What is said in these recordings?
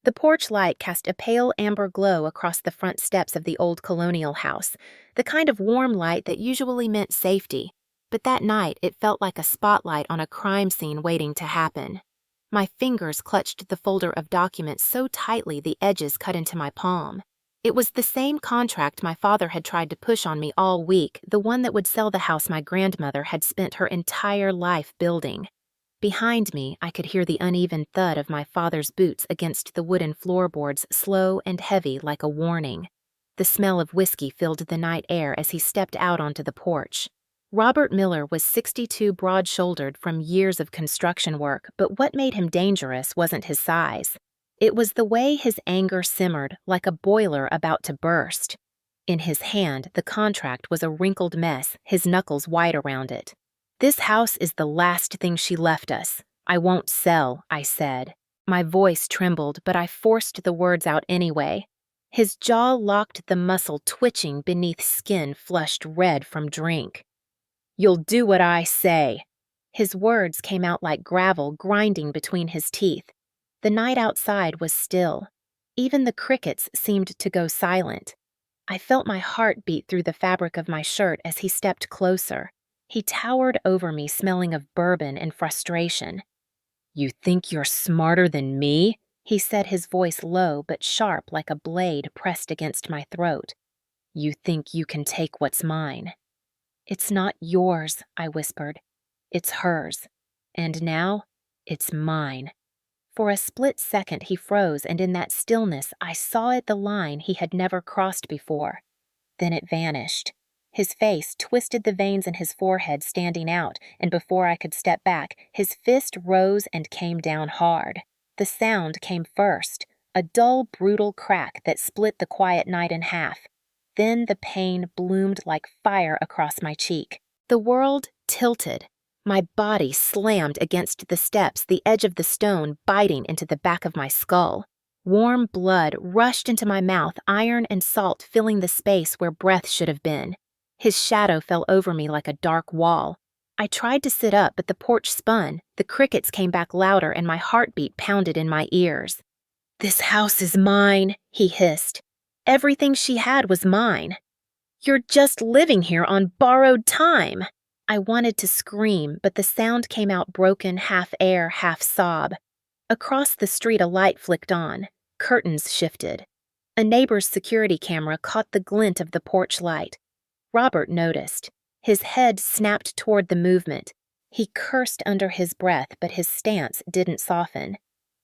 The porch light cast a pale amber glow across the front steps of the old Colonial house, the kind of warm light that usually meant safety, but that night it felt like a spotlight on a crime scene waiting to happen. My fingers clutched the folder of documents so tightly the edges cut into my palm. It was the same contract my father had tried to push on me all week, the one that would sell the house my grandmother had spent her entire life building. Behind me, I could hear the uneven thud of my father's boots against the wooden floorboards, slow and heavy like a warning. The smell of whiskey filled the night air as he stepped out onto the porch. Robert Miller was 62, broad-shouldered from years of construction work, but what made him dangerous wasn't his size. It was the way his anger simmered, like a boiler about to burst. In his hand, the contract was a wrinkled mess, his knuckles white around it. "This house is the last thing she left us. I won't sell," I said. My voice trembled, but I forced the words out anyway. His jaw locked, the muscle twitching beneath skin flushed red from drink. "You'll do what I say." His words came out like gravel grinding between his teeth. The night outside was still. Even the crickets seemed to go silent. I felt my heart beat through the fabric of my shirt as he stepped closer. He towered over me, smelling of bourbon and frustration. "You think you're smarter than me?" he said, his voice low but sharp like a blade pressed against my throat. "You think you can take what's mine?" "It's not yours," I whispered. "It's hers. And now, it's mine." For a split second he froze, and in that stillness I saw it the line he had never crossed before. Then it vanished. His face twisted, the veins in his forehead standing out, and before I could step back, his fist rose and came down hard. The sound came first, a dull, brutal crack that split the quiet night in half. Then the pain bloomed like fire across my cheek. The world tilted. My body slammed against the steps, the edge of the stone biting into the back of my skull. Warm blood rushed into my mouth, iron and salt filling the space where breath should have been. His shadow fell over me like a dark wall. I tried to sit up, but the porch spun. The crickets came back louder, and my heartbeat pounded in my ears. "This house is mine," he hissed. "Everything she had was mine. You're just living here on borrowed time." I wanted to scream, but the sound came out broken, half air, half sob. Across the street, a light flicked on. Curtains shifted. A neighbor's security camera caught the glint of the porch light. Robert noticed. His head snapped toward the movement. He cursed under his breath, but his stance didn't soften.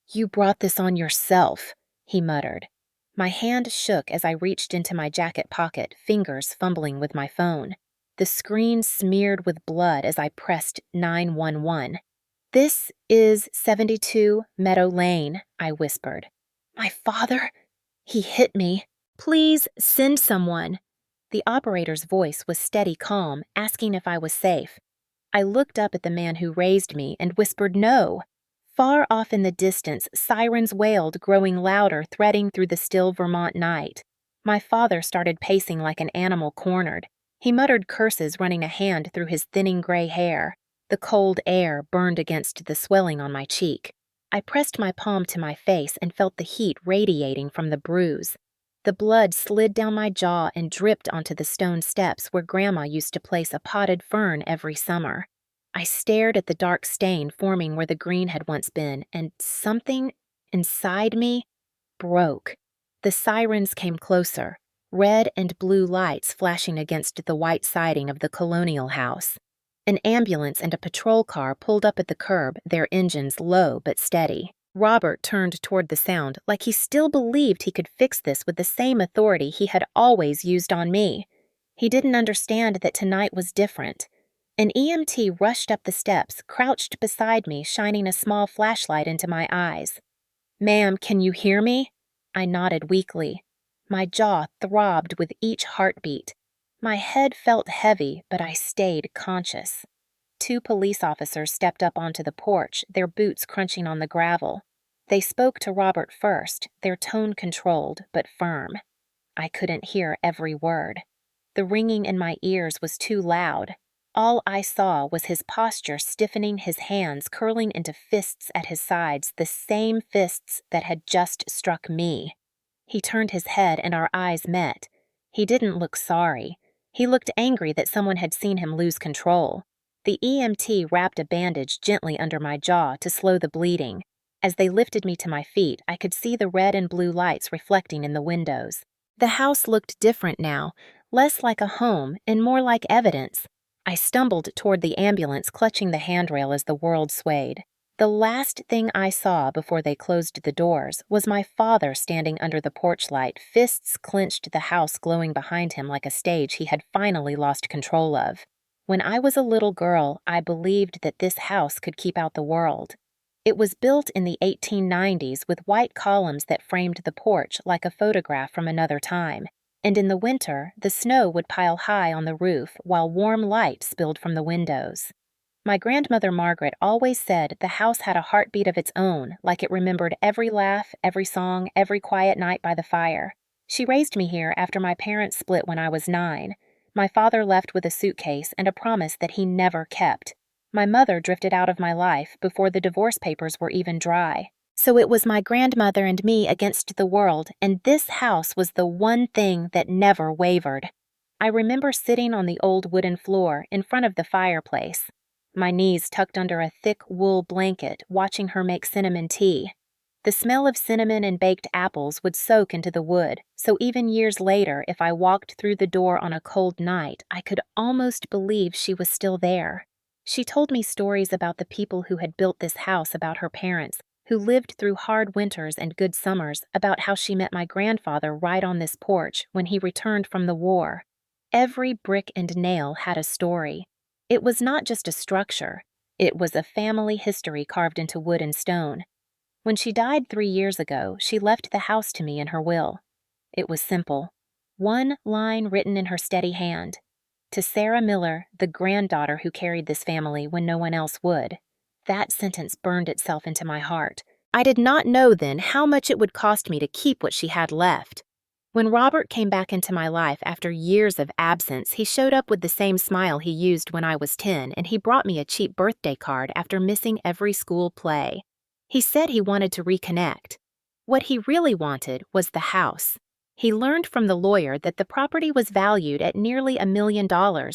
"You brought this on yourself," he muttered. My hand shook as I reached into my jacket pocket, fingers fumbling with my phone. The screen smeared with blood as I pressed 911. "This is 72 Meadow Lane," I whispered. "My father?" He hit me. "Please send someone." The operator's voice was steady calm, asking if I was safe. I looked up at the man who raised me and whispered no. Far off in the distance, sirens wailed, growing louder, threading through the still Vermont night. My father started pacing like an animal cornered. He muttered curses, running a hand through his thinning gray hair. The cold air burned against the swelling on my cheek. I pressed my palm to my face and felt the heat radiating from the bruise. The blood slid down my jaw and dripped onto the stone steps where Grandma used to place a potted fern every summer. I stared at the dark stain forming where the green had once been, and something inside me broke. The sirens came closer, red and blue lights flashing against the white siding of the Colonial house. An ambulance and a patrol car pulled up at the curb, their engines low but steady. Robert turned toward the sound, like he still believed he could fix this with the same authority he had always used on me. He didn't understand that tonight was different. An EMT rushed up the steps, crouched beside me, shining a small flashlight into my eyes. "Ma'am, can you hear me?" I nodded weakly. My jaw throbbed with each heartbeat. My head felt heavy, but I stayed conscious. 2 police officers stepped up onto the porch, their boots crunching on the gravel. They spoke to Robert first, their tone controlled but firm. I couldn't hear every word. The ringing in my ears was too loud. All I saw was his posture stiffening, his hands curling into fists at his sides, the same fists that had just struck me. He turned his head and our eyes met. He didn't look sorry. He looked angry that someone had seen him lose control. The EMT wrapped a bandage gently under my jaw to slow the bleeding. As they lifted me to my feet, I could see the red and blue lights reflecting in the windows. The house looked different now, less like a home and more like evidence. I stumbled toward the ambulance, clutching the handrail as the world swayed. The last thing I saw before they closed the doors was my father standing under the porch light, fists clenched, the house glowing behind him like a stage he had finally lost control of. When I was a little girl, I believed that this house could keep out the world. It was built in the 1890s with white columns that framed the porch like a photograph from another time. And in the winter, the snow would pile high on the roof while warm light spilled from the windows. My grandmother Margaret always said the house had a heartbeat of its own, like it remembered every laugh, every song, every quiet night by the fire. She raised me here after my parents split when I was 9. My father left with a suitcase and a promise that he never kept. My mother drifted out of my life before the divorce papers were even dry. So it was my grandmother and me against the world, and this house was the one thing that never wavered. I remember sitting on the old wooden floor in front of the fireplace, my knees tucked under a thick wool blanket, watching her make cinnamon tea. The smell of cinnamon and baked apples would soak into the wood, so even years later, if I walked through the door on a cold night, I could almost believe she was still there. She told me stories about the people who had built this house, about her parents, who lived through hard winters and good summers, about how she met my grandfather right on this porch when he returned from the war. Every brick and nail had a story. It was not just a structure. It was a family history carved into wood and stone. When she died 3 years ago, she left the house to me in her will. It was simple. One line written in her steady hand. To Sarah Miller, the granddaughter who carried this family when no one else would. That sentence burned itself into my heart. I did not know then how much it would cost me to keep what she had left. When Robert came back into my life after years of absence, he showed up with the same smile he used when I was 10, and he brought me a cheap birthday card after missing every school play. He said he wanted to reconnect. What he really wanted was the house. He learned from the lawyer that the property was valued at nearly $1 million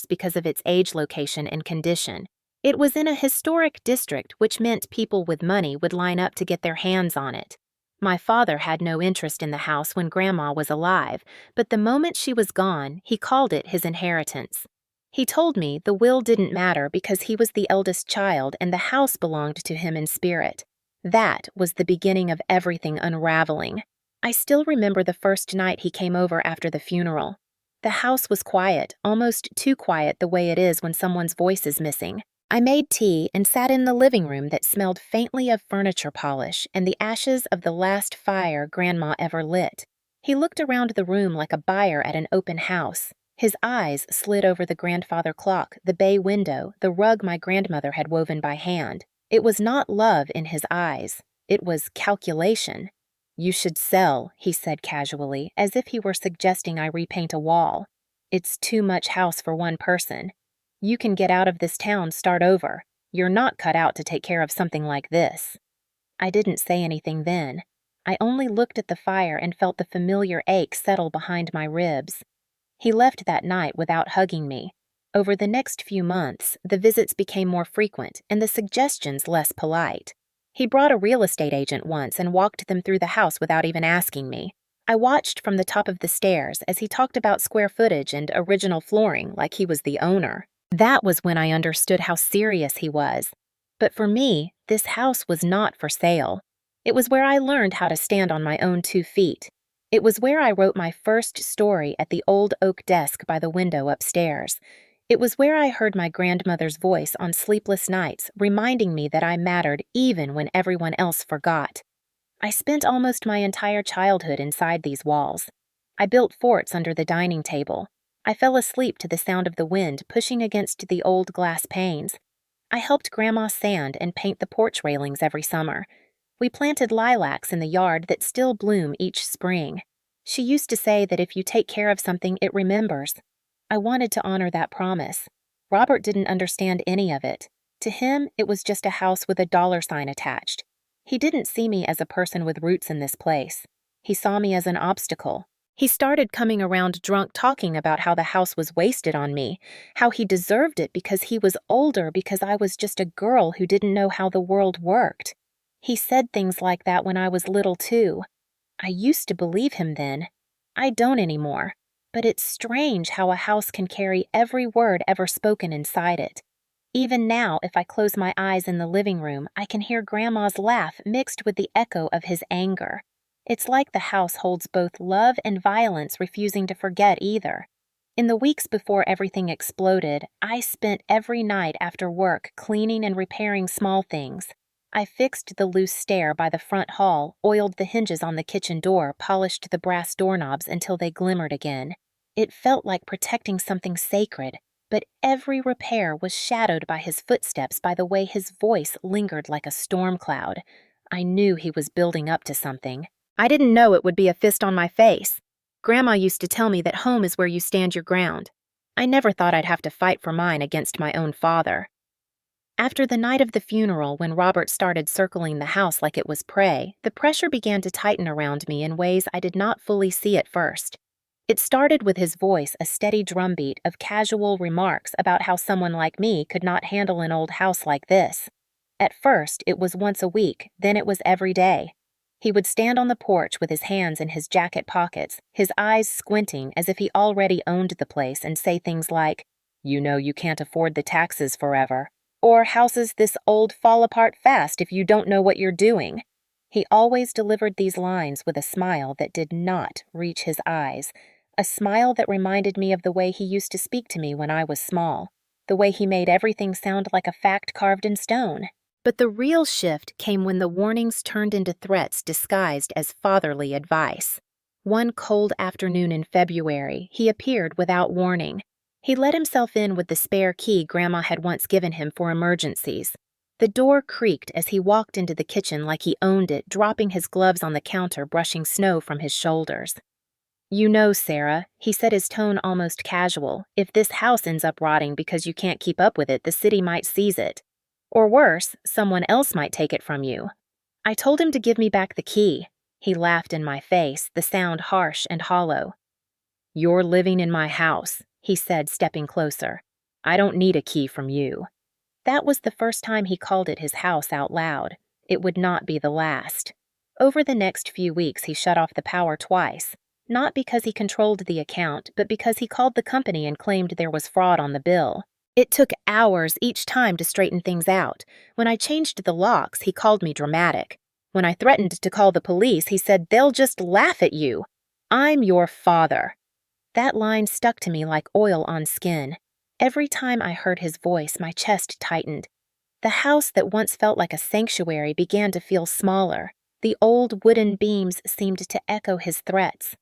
because of its age, location, and condition. It was in a historic district, which meant people with money would line up to get their hands on it. My father had no interest in the house when Grandma was alive, but the moment she was gone, he called it his inheritance. He told me the will didn't matter because he was the eldest child and the house belonged to him in spirit. That was the beginning of everything unraveling. I still remember the first night he came over after the funeral. The house was quiet, almost too quiet the way it is when someone's voice is missing. I made tea and sat in the living room that smelled faintly of furniture polish and the ashes of the last fire Grandma ever lit. He looked around the room like a buyer at an open house. His eyes slid over the grandfather clock, the bay window, the rug my grandmother had woven by hand. It was not love in his eyes. It was calculation. "You should sell," he said casually, as if he were suggesting I repaint a wall. "It's too much house for one person. You can get out of this town, start over. You're not cut out to take care of something like this." I didn't say anything then. I only looked at the fire and felt the familiar ache settle behind my ribs. He left that night without hugging me. Over the next few months, the visits became more frequent and the suggestions less polite. He brought a real estate agent once and walked them through the house without even asking me. I watched from the top of the stairs as he talked about square footage and original flooring like he was the owner. That was when I understood how serious he was. But for me, this house was not for sale. It was where I learned how to stand on my own 2 feet. It was where I wrote my first story at the old oak desk by the window upstairs. It was where I heard my grandmother's voice on sleepless nights, reminding me that I mattered even when everyone else forgot. I spent almost my entire childhood inside these walls. I built forts under the dining table. I fell asleep to the sound of the wind pushing against the old glass panes. I helped Grandma sand and paint the porch railings every summer. We planted lilacs in the yard that still bloom each spring. She used to say that if you take care of something, it remembers. I wanted to honor that promise. Robert didn't understand any of it. To him, it was just a house with a dollar sign attached. He didn't see me as a person with roots in this place. He saw me as an obstacle. He started coming around drunk talking about how the house was wasted on me, how he deserved it because he was older, because I was just a girl who didn't know how the world worked. He said things like that when I was little too. I used to believe him then. I don't anymore. But it's strange how a house can carry every word ever spoken inside it. Even now, if I close my eyes in the living room, I can hear Grandma's laugh mixed with the echo of his anger. It's like the house holds both love and violence, refusing to forget either. In the weeks before everything exploded, I spent every night after work cleaning and repairing small things. I fixed the loose stair by the front hall, oiled the hinges on the kitchen door, polished the brass doorknobs until they glimmered again. It felt like protecting something sacred, but every repair was shadowed by his footsteps, by the way his voice lingered like a storm cloud. I knew he was building up to something. I didn't know it would be a fist on my face. Grandma used to tell me that home is where you stand your ground. I never thought I'd have to fight for mine against my own father. After the night of the funeral, when Robert started circling the house like it was prey, the pressure began to tighten around me in ways I did not fully see at first. It started with his voice, a steady drumbeat of casual remarks about how someone like me could not handle an old house like this. At first, it was once a week, then it was every day. He would stand on the porch with his hands in his jacket pockets, his eyes squinting as if he already owned the place, and say things like, "You know you can't afford the taxes forever," or "Houses this old fall apart fast if you don't know what you're doing." He always delivered these lines with a smile that did not reach his eyes, a smile that reminded me of the way he used to speak to me when I was small, the way he made everything sound like a fact carved in stone. But the real shift came when the warnings turned into threats disguised as fatherly advice. One cold afternoon in February, he appeared without warning. He let himself in with the spare key Grandma had once given him for emergencies. The door creaked as he walked into the kitchen like he owned it, dropping his gloves on the counter, brushing snow from his shoulders. "You know, Sarah," he said, his tone almost casual, "if this house ends up rotting because you can't keep up with it, the city might seize it. Or worse, someone else might take it from you." I told him to give me back the key. He laughed in my face, the sound harsh and hollow. "You're living in my house," he said, stepping closer. "I don't need a key from you." That was the first time he called it his house out loud. It would not be the last. Over the next few weeks, he shut off the power twice. Not because he controlled the account, but because he called the company and claimed there was fraud on the bill. It took hours each time to straighten things out. When I changed the locks, he called me dramatic. When I threatened to call the police, he said, "They'll just laugh at you. I'm your father." That line stuck to me like oil on skin. Every time I heard his voice, my chest tightened. The house that once felt like a sanctuary began to feel smaller. The old wooden beams seemed to echo his threats.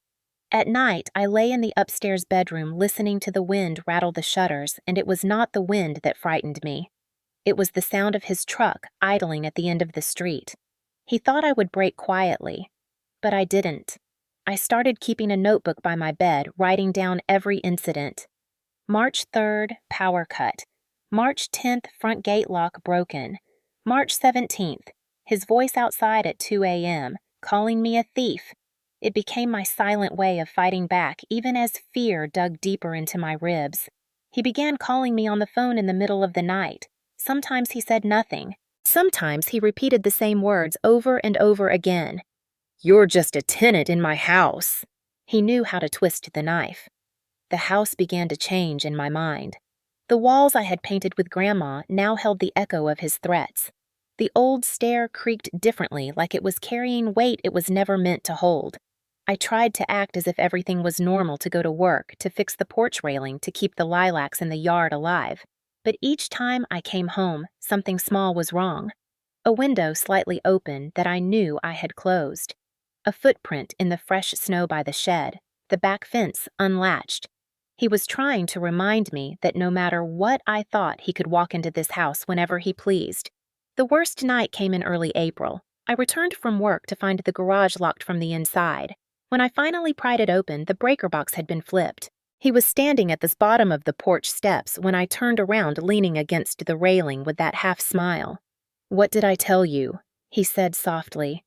At night, I lay in the upstairs bedroom listening to the wind rattle the shutters, and it was not the wind that frightened me. It was the sound of his truck idling at the end of the street. He thought I would break quietly, but I didn't. I started keeping a notebook by my bed, writing down every incident. March 3rd, power cut. March 10th, front gate lock broken. March 17th, his voice outside at 2 a.m., calling me a thief. It became my silent way of fighting back, even as fear dug deeper into my ribs. He began calling me on the phone in the middle of the night. Sometimes he said nothing. Sometimes he repeated the same words over and over again. "You're just a tenant in my house." He knew how to twist the knife. The house began to change in my mind. The walls I had painted with Grandma now held the echo of his threats. The old stair creaked differently, like it was carrying weight it was never meant to hold. I tried to act as if everything was normal, to go to work, to fix the porch railing, to keep the lilacs in the yard alive. But each time I came home, something small was wrong. A window slightly open that I knew I had closed. A footprint in the fresh snow by the shed, the back fence unlatched. He was trying to remind me that no matter what I thought, he could walk into this house whenever he pleased. The worst night came in early April. I returned from work to find the garage locked from the inside. When I finally pried it open, the breaker box had been flipped. He was standing at the bottom of the porch steps when I turned around, leaning against the railing with that half smile. "What did I tell you?" he said softly.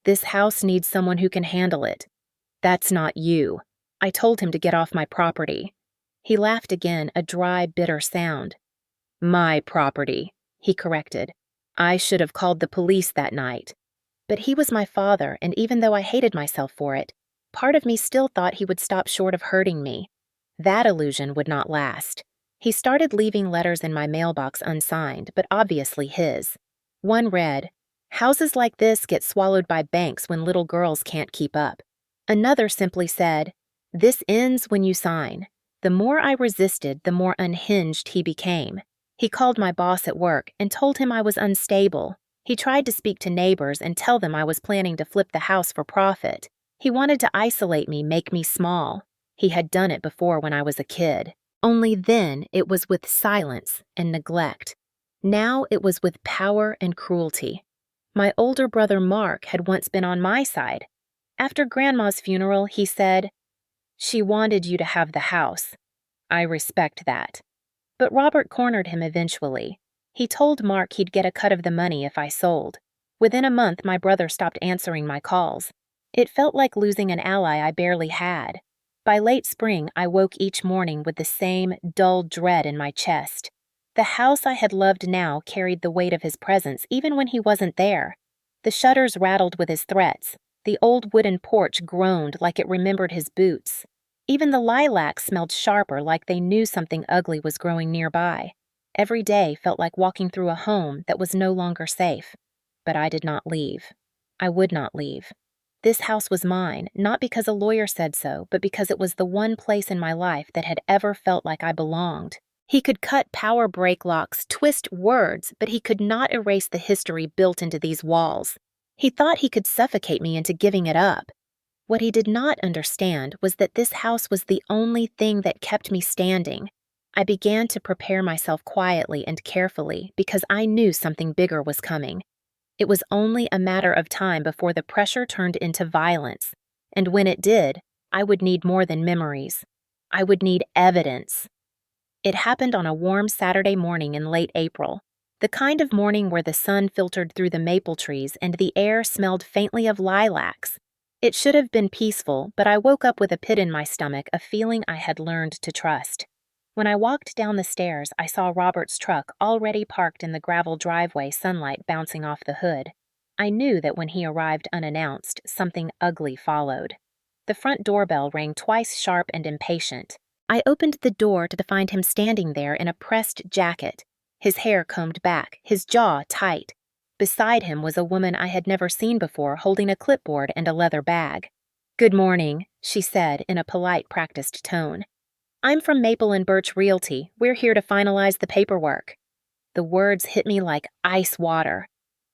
"This house needs someone who can handle it. That's not you." I told him to get off my property. He laughed again, a dry, bitter sound. "My property," he corrected. "I should have called the police that night." But he was my father, and even though I hated myself for it, part of me still thought he would stop short of hurting me. That illusion would not last. He started leaving letters in my mailbox unsigned, but obviously his. One read, "Houses like this get swallowed by banks when little girls can't keep up." Another simply said, "This ends when you sign." The more I resisted, the more unhinged he became. He called my boss at work and told him I was unstable. He tried to speak to neighbors and tell them I was planning to flip the house for profit. He wanted to isolate me, make me small. He had done it before when I was a kid. Only then it was with silence and neglect. Now it was with power and cruelty. My older brother Mark had once been on my side. After Grandma's funeral, he said, "She wanted you to have the house. I respect that." But Robert cornered him eventually. He told Mark he'd get a cut of the money if I sold. Within a month, my brother stopped answering my calls. It felt like losing an ally I barely had. By late spring, I woke each morning with the same dull dread in my chest. The house I had loved now carried the weight of his presence even when he wasn't there. The shutters rattled with his threats. The old wooden porch groaned like it remembered his boots. Even the lilacs smelled sharper, like they knew something ugly was growing nearby. Every day felt like walking through a home that was no longer safe. But I did not leave. I would not leave. This house was mine, not because a lawyer said so, but because it was the one place in my life that had ever felt like I belonged. He could cut power brake locks, twist words, but he could not erase the history built into these walls. He thought he could suffocate me into giving it up. What he did not understand was that this house was the only thing that kept me standing. I began to prepare myself quietly and carefully because I knew something bigger was coming. It was only a matter of time before the pressure turned into violence, and when it did, I would need more than memories. I would need evidence. It happened on a warm Saturday morning in late April, the kind of morning where the sun filtered through the maple trees and the air smelled faintly of lilacs. It should have been peaceful, but I woke up with a pit in my stomach, a feeling I had learned to trust. When I walked down the stairs, I saw Robert's truck already parked in the gravel driveway, sunlight bouncing off the hood. I knew that when he arrived unannounced, something ugly followed. The front doorbell rang twice, sharp and impatient. I opened the door to find him standing there in a pressed jacket, his hair combed back, his jaw tight. Beside him was a woman I had never seen before, holding a clipboard and a leather bag. "Good morning," she said in a polite, practiced tone. "I'm from Maple and Birch Realty. We're here to finalize the paperwork." The words hit me like ice water.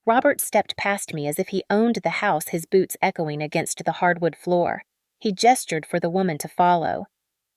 Robert stepped past me as if he owned the house, his boots echoing against the hardwood floor. He gestured for the woman to follow.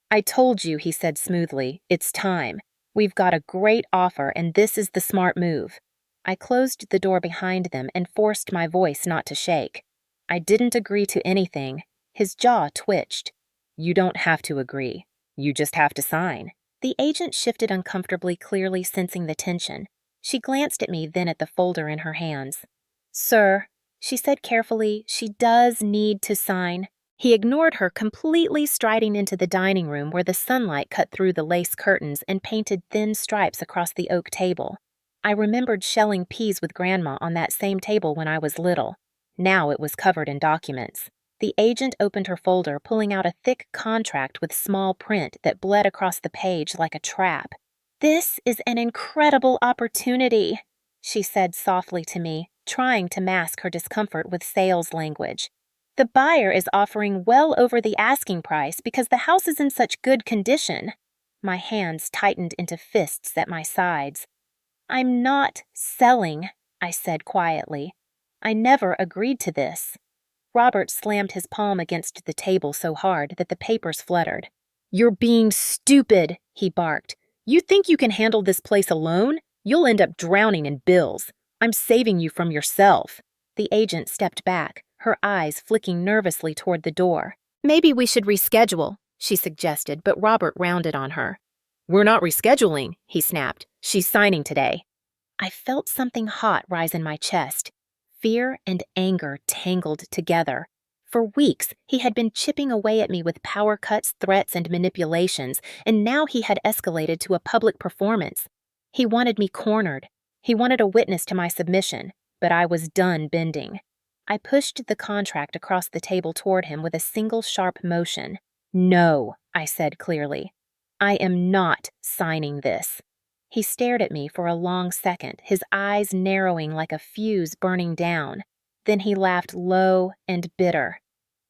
"I told you," he said smoothly, "it's time. We've got a great offer, and this is the smart move." I closed the door behind them and forced my voice not to shake. I didn't agree to anything. His jaw twitched. "You don't have to agree. You just have to sign." The agent shifted uncomfortably, clearly sensing the tension. She glanced at me, then at the folder in her hands. "Sir," she said carefully, "she does need to sign." He ignored her completely, striding into the dining room where the sunlight cut through the lace curtains and painted thin stripes across the oak table. I remembered shelling peas with Grandma on that same table when I was little. Now it was covered in documents. The agent opened her folder, pulling out a thick contract with small print that bled across the page like a trap. "This is an incredible opportunity," she said softly to me, trying to mask her discomfort with sales language. "The buyer is offering well over the asking price because the house is in such good condition." My hands tightened into fists at my sides. "I'm not selling," I said quietly. "I never agreed to this." Robert slammed his palm against the table so hard that the papers fluttered. "You're being stupid," he barked. "You think you can handle this place alone? You'll end up drowning in bills. I'm saving you from yourself." The agent stepped back, her eyes flicking nervously toward the door. "Maybe we should reschedule. she suggested, but Robert rounded on her. We're not rescheduling, he snapped. She's signing today. I felt something hot rise in my chest. Fear and anger tangled together. For weeks, he had been chipping away at me with power cuts, threats, and manipulations, and now he had escalated to a public performance. He wanted me cornered. He wanted a witness to my submission, but I was done bending. I pushed the contract across the table toward him with a single sharp motion. No, I said clearly. I am not signing this. He stared at me for a long second, his eyes narrowing like a fuse burning down. Then he laughed low and bitter.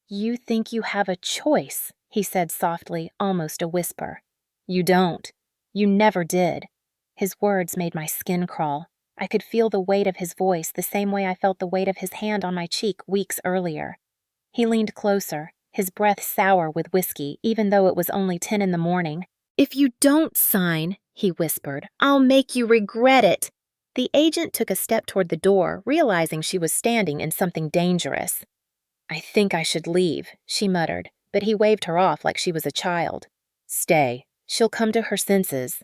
You think you have a choice, he said softly, almost a whisper. You don't. You never did. His words made my skin crawl. I could feel the weight of his voice the same way I felt the weight of his hand on my cheek weeks earlier. He leaned closer, his breath sour with whiskey, even though it was only 10 in the morning. If you don't sign, he whispered, I'll make you regret it. The agent took a step toward the door, realizing she was standing in something dangerous. I think I should leave, she muttered, but he waved her off like she was a child. Stay. She'll come to her senses.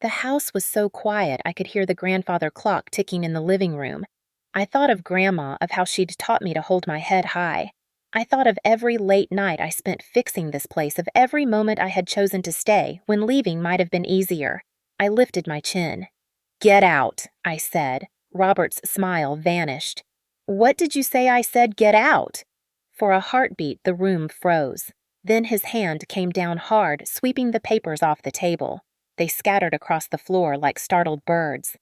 The house was so quiet I could hear the grandfather clock ticking in the living room. I thought of Grandma, of how she'd taught me to hold my head high. I thought of every late night I spent fixing this place, of every moment I had chosen to stay, when leaving might have been easier. I lifted my chin. Get out, I said. Robert's smile vanished. What did you say I said, get out? For a heartbeat, the room froze. Then his hand came down hard, sweeping the papers off the table. They scattered across the floor like startled birds.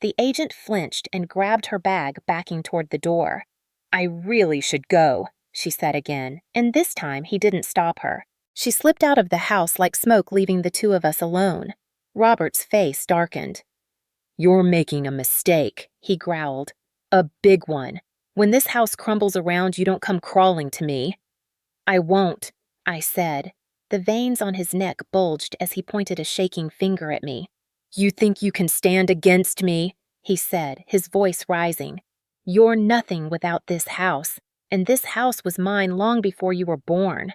The agent flinched and grabbed her bag, backing toward the door. I really should go, she said again, and this time he didn't stop her. She slipped out of the house like smoke, leaving the two of us alone. Robert's face darkened. You're making a mistake, he growled. A big one. When this house crumbles around, you don't come crawling to me. I won't, I said. The veins on his neck bulged as he pointed a shaking finger at me. You think you can stand against me? He said, his voice rising. You're nothing without this house, and this house was mine long before you were born.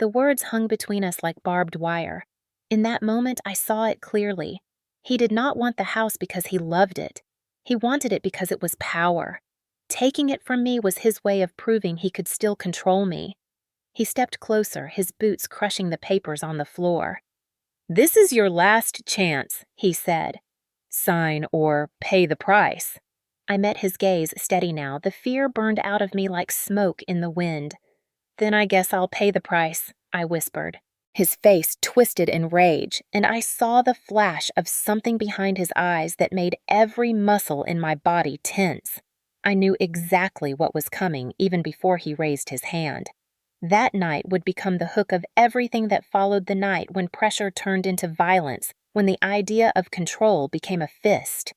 The words hung between us like barbed wire. In that moment, I saw it clearly. He did not want the house because he loved it. He wanted it because it was power. Taking it from me was his way of proving he could still control me. He stepped closer, his boots crushing the papers on the floor. This is your last chance, he said. Sign or pay the price. I met his gaze steady now. The fear burned out of me like smoke in the wind. Then I guess I'll pay the price, I whispered. His face twisted in rage, and I saw the flash of something behind his eyes that made every muscle in my body tense. I knew exactly what was coming even before he raised his hand. That night would become the hook of everything that followed the night when pressure turned into violence, when the idea of control became a fist.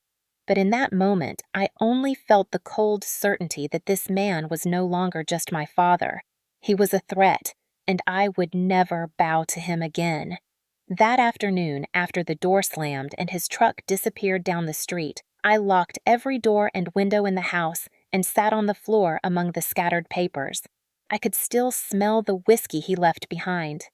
But in that moment, I only felt the cold certainty that this man was no longer just my father. He was a threat, and I would never bow to him again. That afternoon, after the door slammed and his truck disappeared down the street, I locked every door and window in the house and sat on the floor among the scattered papers. I could still smell the whiskey he left behind.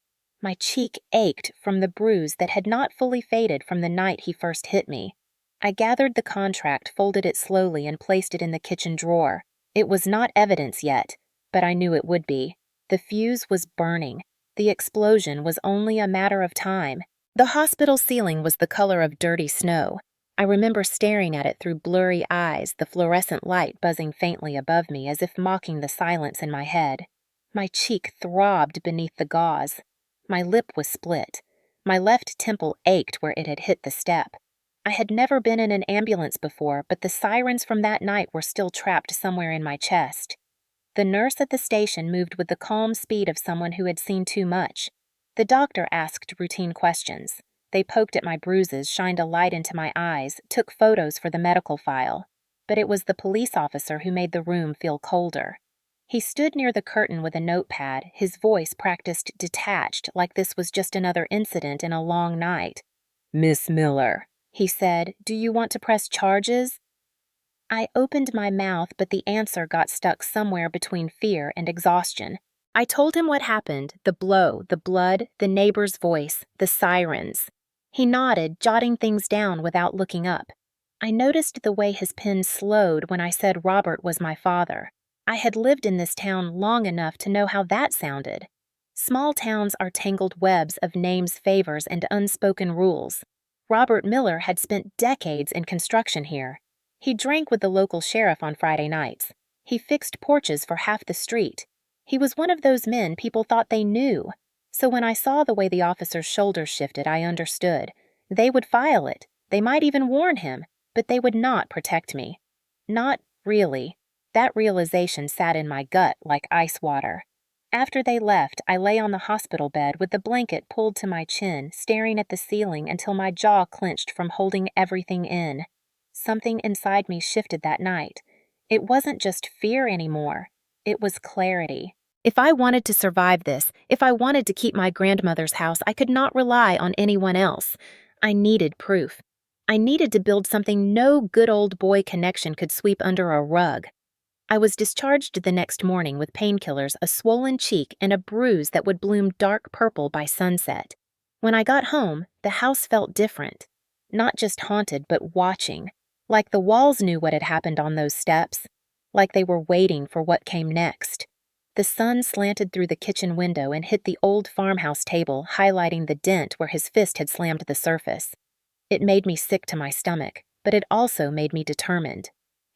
My cheek ached from the bruise that had not fully faded from the night he first hit me. I gathered the contract, folded it slowly, and placed it in the kitchen drawer. It was not evidence yet, but I knew it would be. The fuse was burning. The explosion was only a matter of time. The hospital ceiling was the color of dirty snow. I remember staring at it through blurry eyes, the fluorescent light buzzing faintly above me as if mocking the silence in my head. My cheek throbbed beneath the gauze. My lip was split. My left temple ached where it had hit the step. I had never been in an ambulance before, but the sirens from that night were still trapped somewhere in my chest. The nurse at the station moved with the calm speed of someone who had seen too much. The doctor asked routine questions. They poked at my bruises, shined a light into my eyes, took photos for the medical file. But it was the police officer who made the room feel colder. He stood near the curtain with a notepad, his voice practiced detached, like this was just another incident in a long night. Miss Miller, he said, do you want to press charges? I opened my mouth, but the answer got stuck somewhere between fear and exhaustion. I told him what happened, the blow, the blood, the neighbor's voice, the sirens. He nodded, jotting things down without looking up. I noticed the way his pen slowed when I said Robert was my father. I had lived in this town long enough to know how that sounded. Small towns are tangled webs of names, favors, and unspoken rules. Robert Miller had spent decades in construction here. He drank with the local sheriff on Friday nights. He fixed porches for half the street. He was one of those men people thought they knew. So when I saw the way the officer's shoulders shifted, I understood. They would file it. They might even warn him, but they would not protect me. Not really. That realization sat in my gut like ice water. After they left, I lay on the hospital bed with the blanket pulled to my chin, staring at the ceiling until my jaw clenched from holding everything in. Something inside me shifted that night. It wasn't just fear anymore. It was clarity. If I wanted to survive this, if I wanted to keep my grandmother's house, I could not rely on anyone else. I needed proof. I needed to build something no good old boy connection could sweep under a rug. I was discharged the next morning with painkillers, a swollen cheek, and a bruise that would bloom dark purple by sunset. When I got home, the house felt different. Not just haunted, but watching. Like the walls knew what had happened on those steps. Like they were waiting for what came next. The sun slanted through the kitchen window and hit the old farmhouse table, highlighting the dent where his fist had slammed the surface. It made me sick to my stomach, but it also made me determined.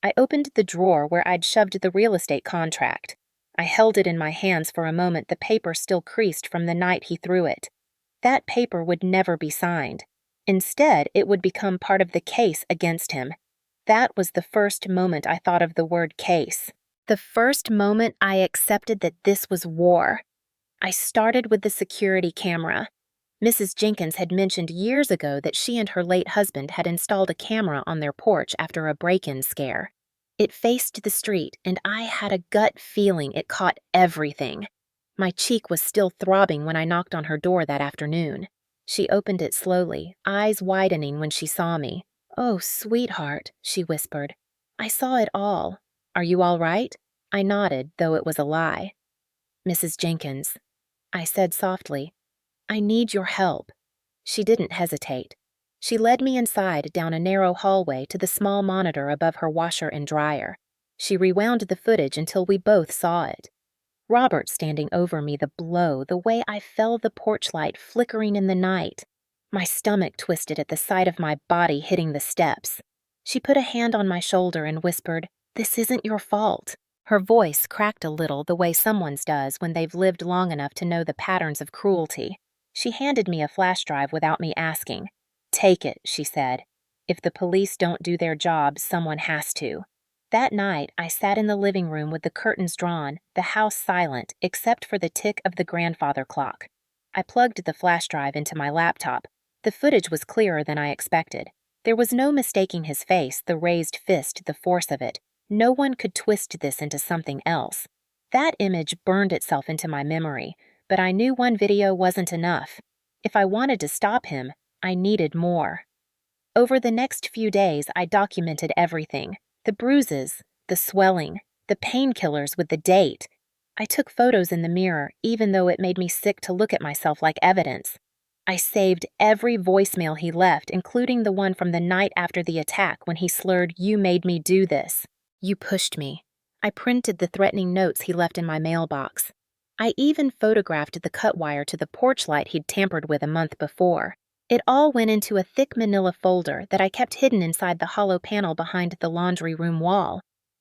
I opened the drawer where I'd shoved the real estate contract. I held it in my hands for a moment, the paper still creased from the night he threw it. That paper would never be signed. Instead, it would become part of the case against him. That was the first moment I thought of the word case. The first moment I accepted that this was war. I started with the security camera. Mrs. Jenkins had mentioned years ago that she and her late husband had installed a camera on their porch after a break-in scare. It faced the street, and I had a gut feeling it caught everything. My cheek was still throbbing when I knocked on her door that afternoon. She opened it slowly, eyes widening when she saw me. "Oh, sweetheart," she whispered. "I saw it all. Are you all right?" I nodded, though it was a lie. "Mrs. Jenkins," I said softly, "I need your help." She didn't hesitate. She led me inside down a narrow hallway to the small monitor above her washer and dryer. She rewound the footage until we both saw it. Robert standing over me, the blow, the way I felt the porch light flickering in the night. My stomach twisted at the sight of my body hitting the steps. She put a hand on my shoulder and whispered, "This isn't your fault." Her voice cracked a little the way someone's does when they've lived long enough to know the patterns of cruelty. She handed me a flash drive without me asking. "Take it," she said. "If the police don't do their job, someone has to." That night, I sat in the living room with the curtains drawn, the house silent except for the tick of the grandfather clock. I plugged the flash drive into my laptop. The footage was clearer than I expected. There was no mistaking his face, the raised fist, the force of it. No one could twist this into something else. That image burned itself into my memory, but I knew one video wasn't enough. If I wanted to stop him, I needed more. Over the next few days, I documented everything. The bruises, the swelling, the painkillers with the date. I took photos in the mirror, even though it made me sick to look at myself like evidence. I saved every voicemail he left, including the one from the night after the attack when he slurred, "You made me do this. You pushed me." I printed the threatening notes he left in my mailbox. I even photographed the cut wire to the porch light he'd tampered with a month before. It all went into a thick manila folder that I kept hidden inside the hollow panel behind the laundry room wall.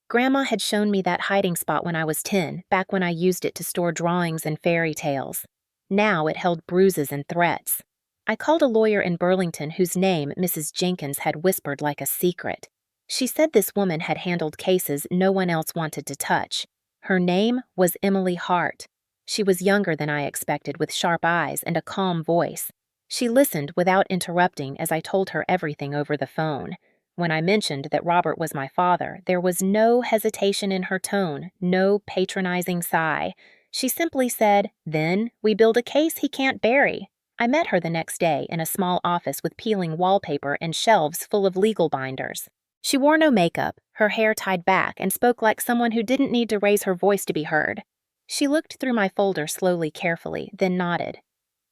Grandma had shown me that hiding spot when I was 10, back when I used it to store drawings and fairy tales. Now it held bruises and threats. I called a lawyer in Burlington whose name Mrs. Jenkins had whispered like a secret. She said this woman had handled cases no one else wanted to touch. Her name was Emily Hart. She was younger than I expected, with sharp eyes and a calm voice. She listened without interrupting as I told her everything over the phone. When I mentioned that Robert was my father, there was no hesitation in her tone, no patronizing sigh. She simply said, "Then we build a case he can't bury." I met her the next day in a small office with peeling wallpaper and shelves full of legal binders. She wore no makeup, her hair tied back, and spoke like someone who didn't need to raise her voice to be heard. She looked through my folder slowly, carefully, then nodded.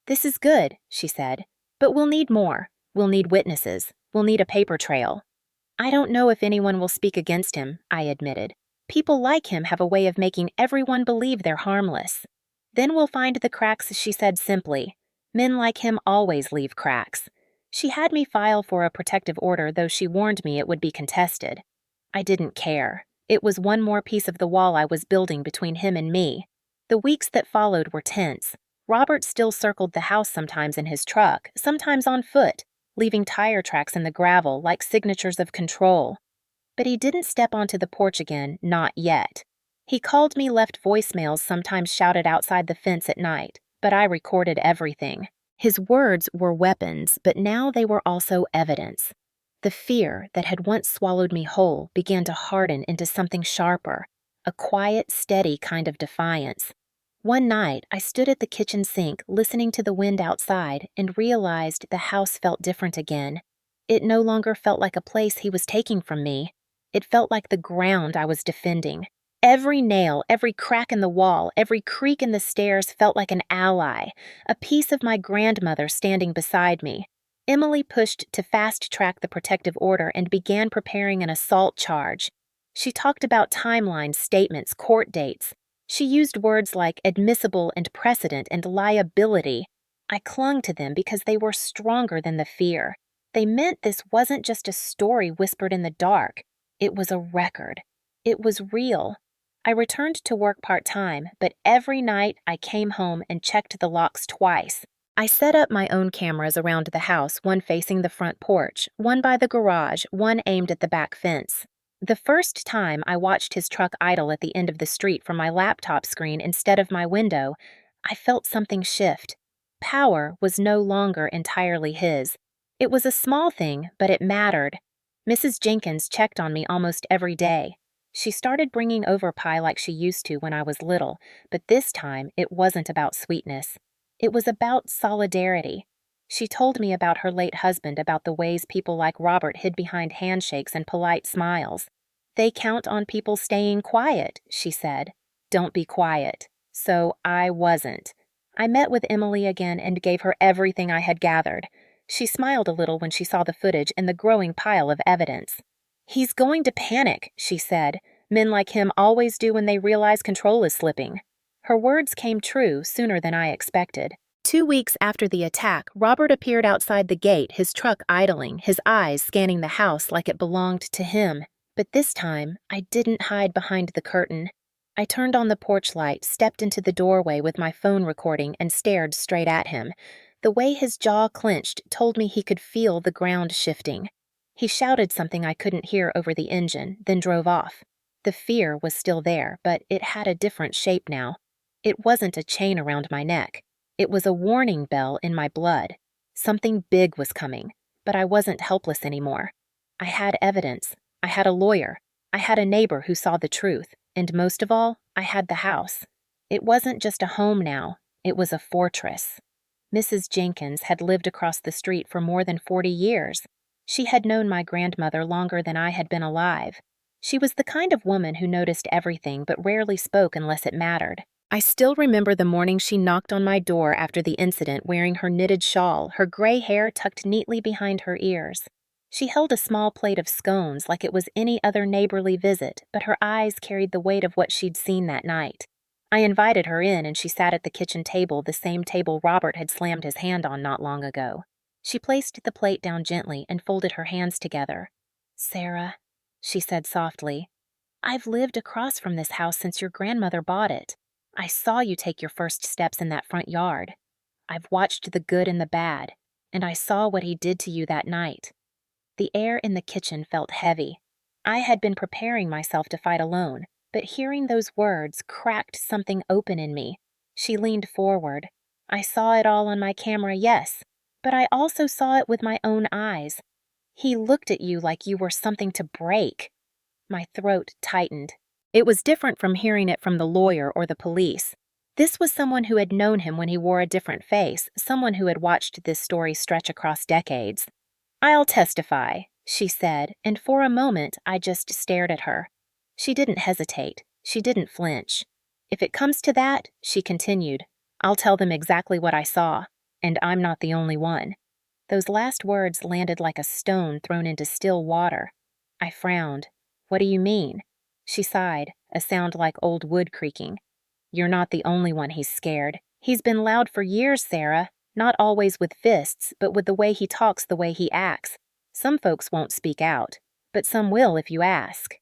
"This is good," she said. "But we'll need more. We'll need witnesses. We'll need a paper trail." "I don't know if anyone will speak against him," I admitted. "People like him have a way of making everyone believe they're harmless." "Then we'll find the cracks," she said simply. "Men like him always leave cracks." She had me file for a protective order, though she warned me it would be contested. I didn't care. It was one more piece of the wall I was building between him and me. The weeks that followed were tense. Robert still circled the house, sometimes in his truck, sometimes on foot, leaving tire tracks in the gravel like signatures of control. But he didn't step onto the porch again, not yet. He called me, left voicemails, sometimes shouted outside the fence at night, but I recorded everything. His words were weapons, but now they were also evidence. The fear that had once swallowed me whole began to harden into something sharper, a quiet, steady kind of defiance. One night, I stood at the kitchen sink, listening to the wind outside, and realized the house felt different again. It no longer felt like a place he was taking from me. It felt like the ground I was defending. Every nail, every crack in the wall, every creak in the stairs felt like an ally, a piece of my grandmother standing beside me. Emily pushed to fast-track the protective order and began preparing an assault charge. She talked about timelines, statements, court dates. She used words like admissible and precedent and liability. I clung to them because they were stronger than the fear. They meant this wasn't just a story whispered in the dark. It was a record. It was real. I returned to work part-time, but every night I came home and checked the locks twice. I set up my own cameras around the house, one facing the front porch, one by the garage, one aimed at the back fence. The first time I watched his truck idle at the end of the street from my laptop screen instead of my window, I felt something shift. Power was no longer entirely his. It was a small thing, but it mattered. Mrs. Jenkins checked on me almost every day. She started bringing over pie like she used to when I was little, but this time it wasn't about sweetness. It was about solidarity. She told me about her late husband, about the ways people like Robert hid behind handshakes and polite smiles. "They count on people staying quiet," she said. "Don't be quiet." So I wasn't. I met with Emily again and gave her everything I had gathered. She smiled a little when she saw the footage and the growing pile of evidence. "He's going to panic," she said. "Men like him always do when they realize control is slipping." Her words came true sooner than I expected. 2 weeks after the attack, Robert appeared outside the gate, his truck idling, his eyes scanning the house like it belonged to him. But this time, I didn't hide behind the curtain. I turned on the porch light, stepped into the doorway with my phone recording, and stared straight at him. The way his jaw clenched told me he could feel the ground shifting. He shouted something I couldn't hear over the engine, then drove off. The fear was still there, but it had a different shape now. It wasn't a chain around my neck. It was a warning bell in my blood. Something big was coming, but I wasn't helpless anymore. I had evidence. I had a lawyer. I had a neighbor who saw the truth. And most of all, I had the house. It wasn't just a home now. It was a fortress. Mrs. Jenkins had lived across the street for more than 40 years. She had known my grandmother longer than I had been alive. She was the kind of woman who noticed everything but rarely spoke unless it mattered. I still remember the morning she knocked on my door after the incident, wearing her knitted shawl, her gray hair tucked neatly behind her ears. She held a small plate of scones like it was any other neighborly visit, but her eyes carried the weight of what she'd seen that night. I invited her in, and she sat at the kitchen table, the same table Robert had slammed his hand on not long ago. She placed the plate down gently and folded her hands together. "Sarah," she said softly, "I've lived across from this house since your grandmother bought it. I saw you take your first steps in that front yard. I've watched the good and the bad, and I saw what he did to you that night." The air in the kitchen felt heavy. I had been preparing myself to fight alone, but hearing those words cracked something open in me. She leaned forward. "I saw it all on my camera, yes, but I also saw it with my own eyes. He looked at you like you were something to break." My throat tightened. It was different from hearing it from the lawyer or the police. This was someone who had known him when he wore a different face, someone who had watched this story stretch across decades. "I'll testify," she said, and for a moment I just stared at her. She didn't hesitate. She didn't flinch. If it comes to that, she continued, I'll tell them exactly what I saw, and I'm not the only one. Those last words landed like a stone thrown into still water. I frowned. What do you mean? She sighed, a sound like old wood creaking. You're not the only one he's scared. He's been loud for years, Sarah. Not always with fists, but with the way he talks, the way he acts. Some folks won't speak out, but some will if you ask.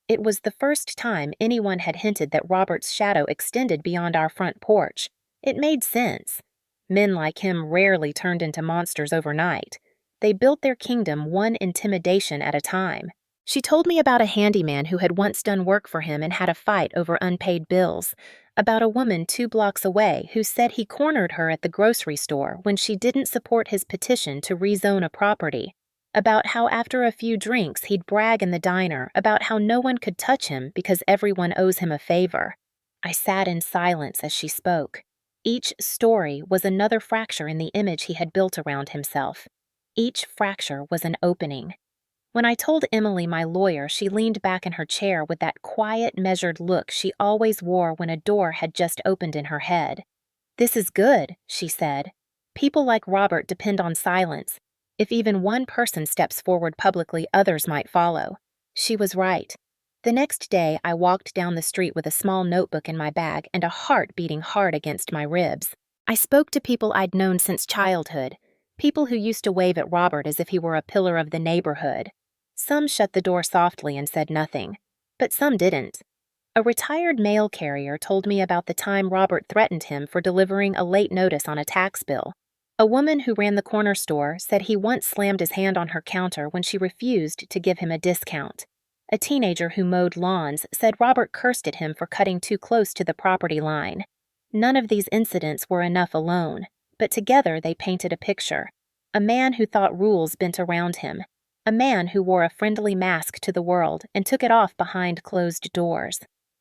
It was the first time anyone had hinted that Robert's shadow extended beyond our front porch. It made sense. Men like him rarely turned into monsters overnight. They built their kingdom one intimidation at a time. She told me about a handyman who had once done work for him and had a fight over unpaid bills, about a woman 2 blocks away who said he cornered her at the grocery store when she didn't support his petition to rezone a property, about how after a few drinks he'd brag in the diner about how no one could touch him because everyone owes him a favor. I sat in silence as she spoke. Each story was another fracture in the image he had built around himself. Each fracture was an opening. When I told Emily, my lawyer, she leaned back in her chair with that quiet, measured look she always wore when a door had just opened in her head. This is good, she said. People like Robert depend on silence. If even one person steps forward publicly, others might follow. She was right. The next day, I walked down the street with a small notebook in my bag and a heart beating hard against my ribs. I spoke to people I'd known since childhood, people who used to wave at Robert as if he were a pillar of the neighborhood. Some shut the door softly and said nothing, but some didn't. A retired mail carrier told me about the time Robert threatened him for delivering a late notice on a tax bill. A woman who ran the corner store said he once slammed his hand on her counter when she refused to give him a discount. A teenager who mowed lawns said Robert cursed at him for cutting too close to the property line. None of these incidents were enough alone, but together they painted a picture. A man who thought rules bent around him. A man who wore a friendly mask to the world and took it off behind closed doors.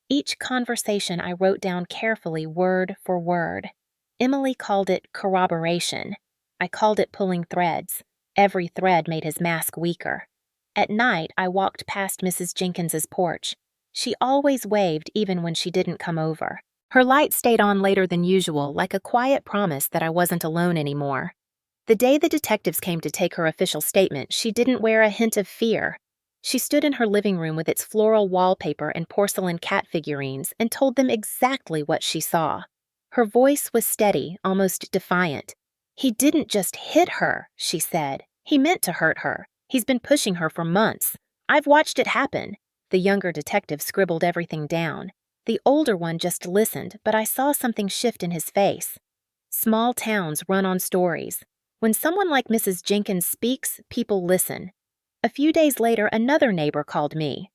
Each conversation I wrote down carefully, word for word. Emily called it corroboration. I called it pulling threads. Every thread made his mask weaker. At night, I walked past Mrs. Jenkins's porch. She always waved even when she didn't come over. Her light stayed on later than usual, like a quiet promise that I wasn't alone anymore. The day the detectives came to take her official statement, she didn't wear a hint of fear. She stood in her living room with its floral wallpaper and porcelain cat figurines and told them exactly what she saw. Her voice was steady, almost defiant. He didn't just hit her, she said. He meant to hurt her. He's been pushing her for months. I've watched it happen. The younger detective scribbled everything down. The older one just listened, but I saw something shift in his face. Small towns run on stories. When someone like Mrs. Jenkins speaks, people listen. A few days later, another neighbor called me.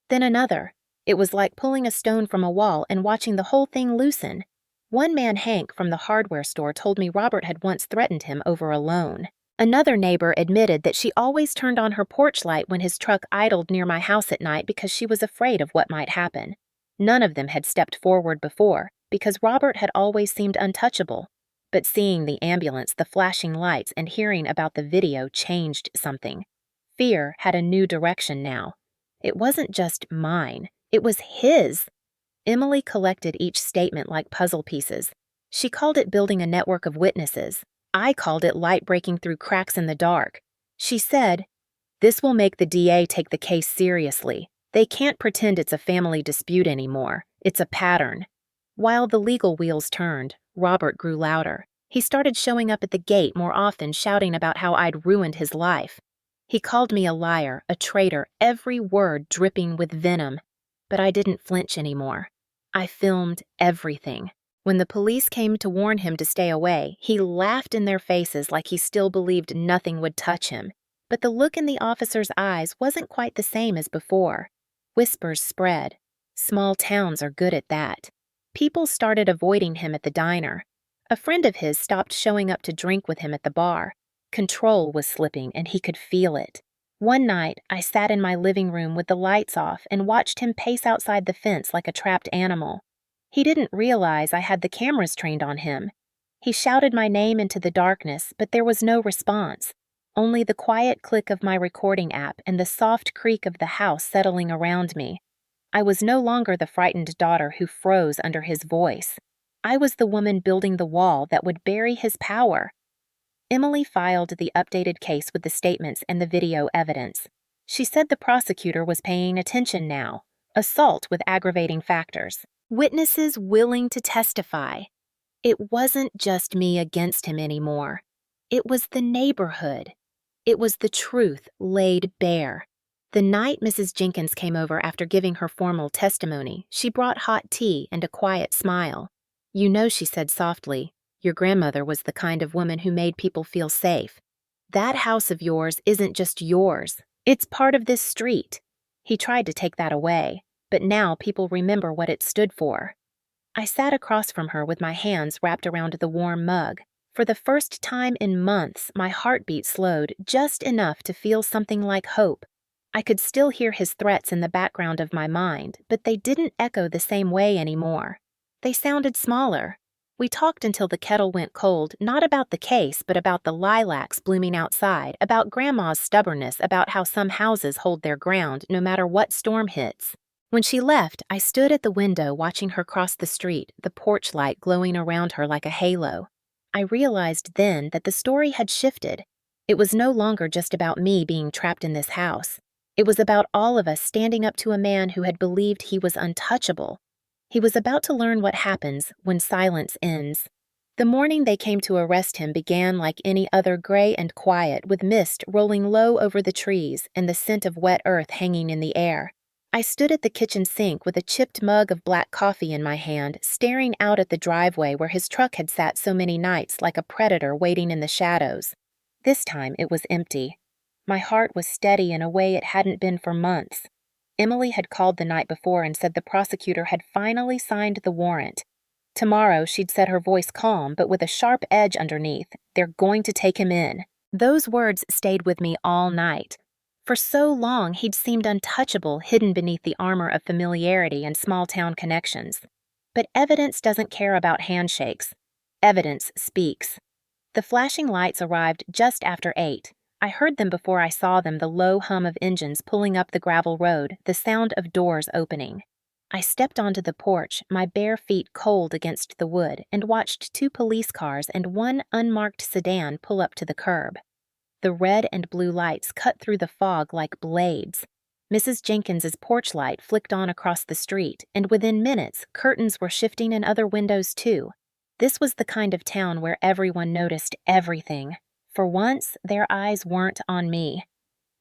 Then another. It was like pulling a stone from a wall and watching the whole thing loosen. One man, Hank, from the hardware store, told me Robert had once threatened him over a loan. Another neighbor admitted that she always turned on her porch light when his truck idled near my house at night because she was afraid of what might happen. None of them had stepped forward before, because Robert had always seemed untouchable. But seeing the ambulance, the flashing lights, and hearing about the video changed something. Fear had a new direction now. It wasn't just mine. It was his. Emily collected each statement like puzzle pieces. She called it building a network of witnesses. I called it light breaking through cracks in the dark. She said, "This will make the DA take the case seriously. They can't pretend it's a family dispute anymore. It's a pattern." While the legal wheels turned, Robert grew louder. He started showing up at the gate more often, shouting about how I'd ruined his life. He called me a liar, a traitor, every word dripping with venom. But I didn't flinch anymore. I filmed everything. When the police came to warn him to stay away, he laughed in their faces like he still believed nothing would touch him. But the look in the officer's eyes wasn't quite the same as before. Whispers spread. Small towns are good at that. People started avoiding him at the diner. A friend of his stopped showing up to drink with him at the bar. Control was slipping, and he could feel it. One night, I sat in my living room with the lights off and watched him pace outside the fence like a trapped animal. He didn't realize I had the cameras trained on him. He shouted my name into the darkness, but there was no response. Only the quiet click of my recording app and the soft creak of the house settling around me. I was no longer the frightened daughter who froze under his voice. I was the woman building the wall that would bury his power. Emily filed the updated case with the statements and the video evidence. She said the prosecutor was paying attention now. Assault with aggravating factors. Witnesses willing to testify. It wasn't just me against him anymore. It was the neighborhood. It was the truth laid bare. The night Mrs. Jenkins came over after giving her formal testimony, she brought hot tea and a quiet smile. "You know," she said softly, "your grandmother was the kind of woman who made people feel safe. That house of yours isn't just yours. It's part of this street." He tried to take that away, but now people remember what it stood for. I sat across from her with my hands wrapped around the warm mug. For the first time in months, my heartbeat slowed just enough to feel something like hope. I could still hear his threats in the background of my mind, but they didn't echo the same way anymore. They sounded smaller. We talked until the kettle went cold, not about the case, but about the lilacs blooming outside, about Grandma's stubbornness, about how some houses hold their ground no matter what storm hits. When she left, I stood at the window watching her cross the street, the porch light glowing around her like a halo. I realized then that the story had shifted. It was no longer just about me being trapped in this house. It was about all of us standing up to a man who had believed he was untouchable. He was about to learn what happens when silence ends. The morning they came to arrest him began like any other, gray and quiet, with mist rolling low over the trees and the scent of wet earth hanging in the air. I stood at the kitchen sink with a chipped mug of black coffee in my hand, staring out at the driveway where his truck had sat so many nights like a predator waiting in the shadows. This time it was empty. My heart was steady in a way it hadn't been for months. Emily had called the night before and said the prosecutor had finally signed the warrant. Tomorrow, she'd said, her voice calm, but with a sharp edge underneath, "They're going to take him in." Those words stayed with me all night. For so long, he'd seemed untouchable, hidden beneath the armor of familiarity and small-town connections. But evidence doesn't care about handshakes. Evidence speaks. The flashing lights arrived just after 8. I heard them before I saw them, the low hum of engines pulling up the gravel road, the sound of doors opening. I stepped onto the porch, my bare feet cold against the wood, and watched 2 police cars and 1 unmarked sedan pull up to the curb. The red and blue lights cut through the fog like blades. Mrs. Jenkins's porch light flicked on across the street, and within minutes, curtains were shifting in other windows too. This was the kind of town where everyone noticed everything. For once, their eyes weren't on me.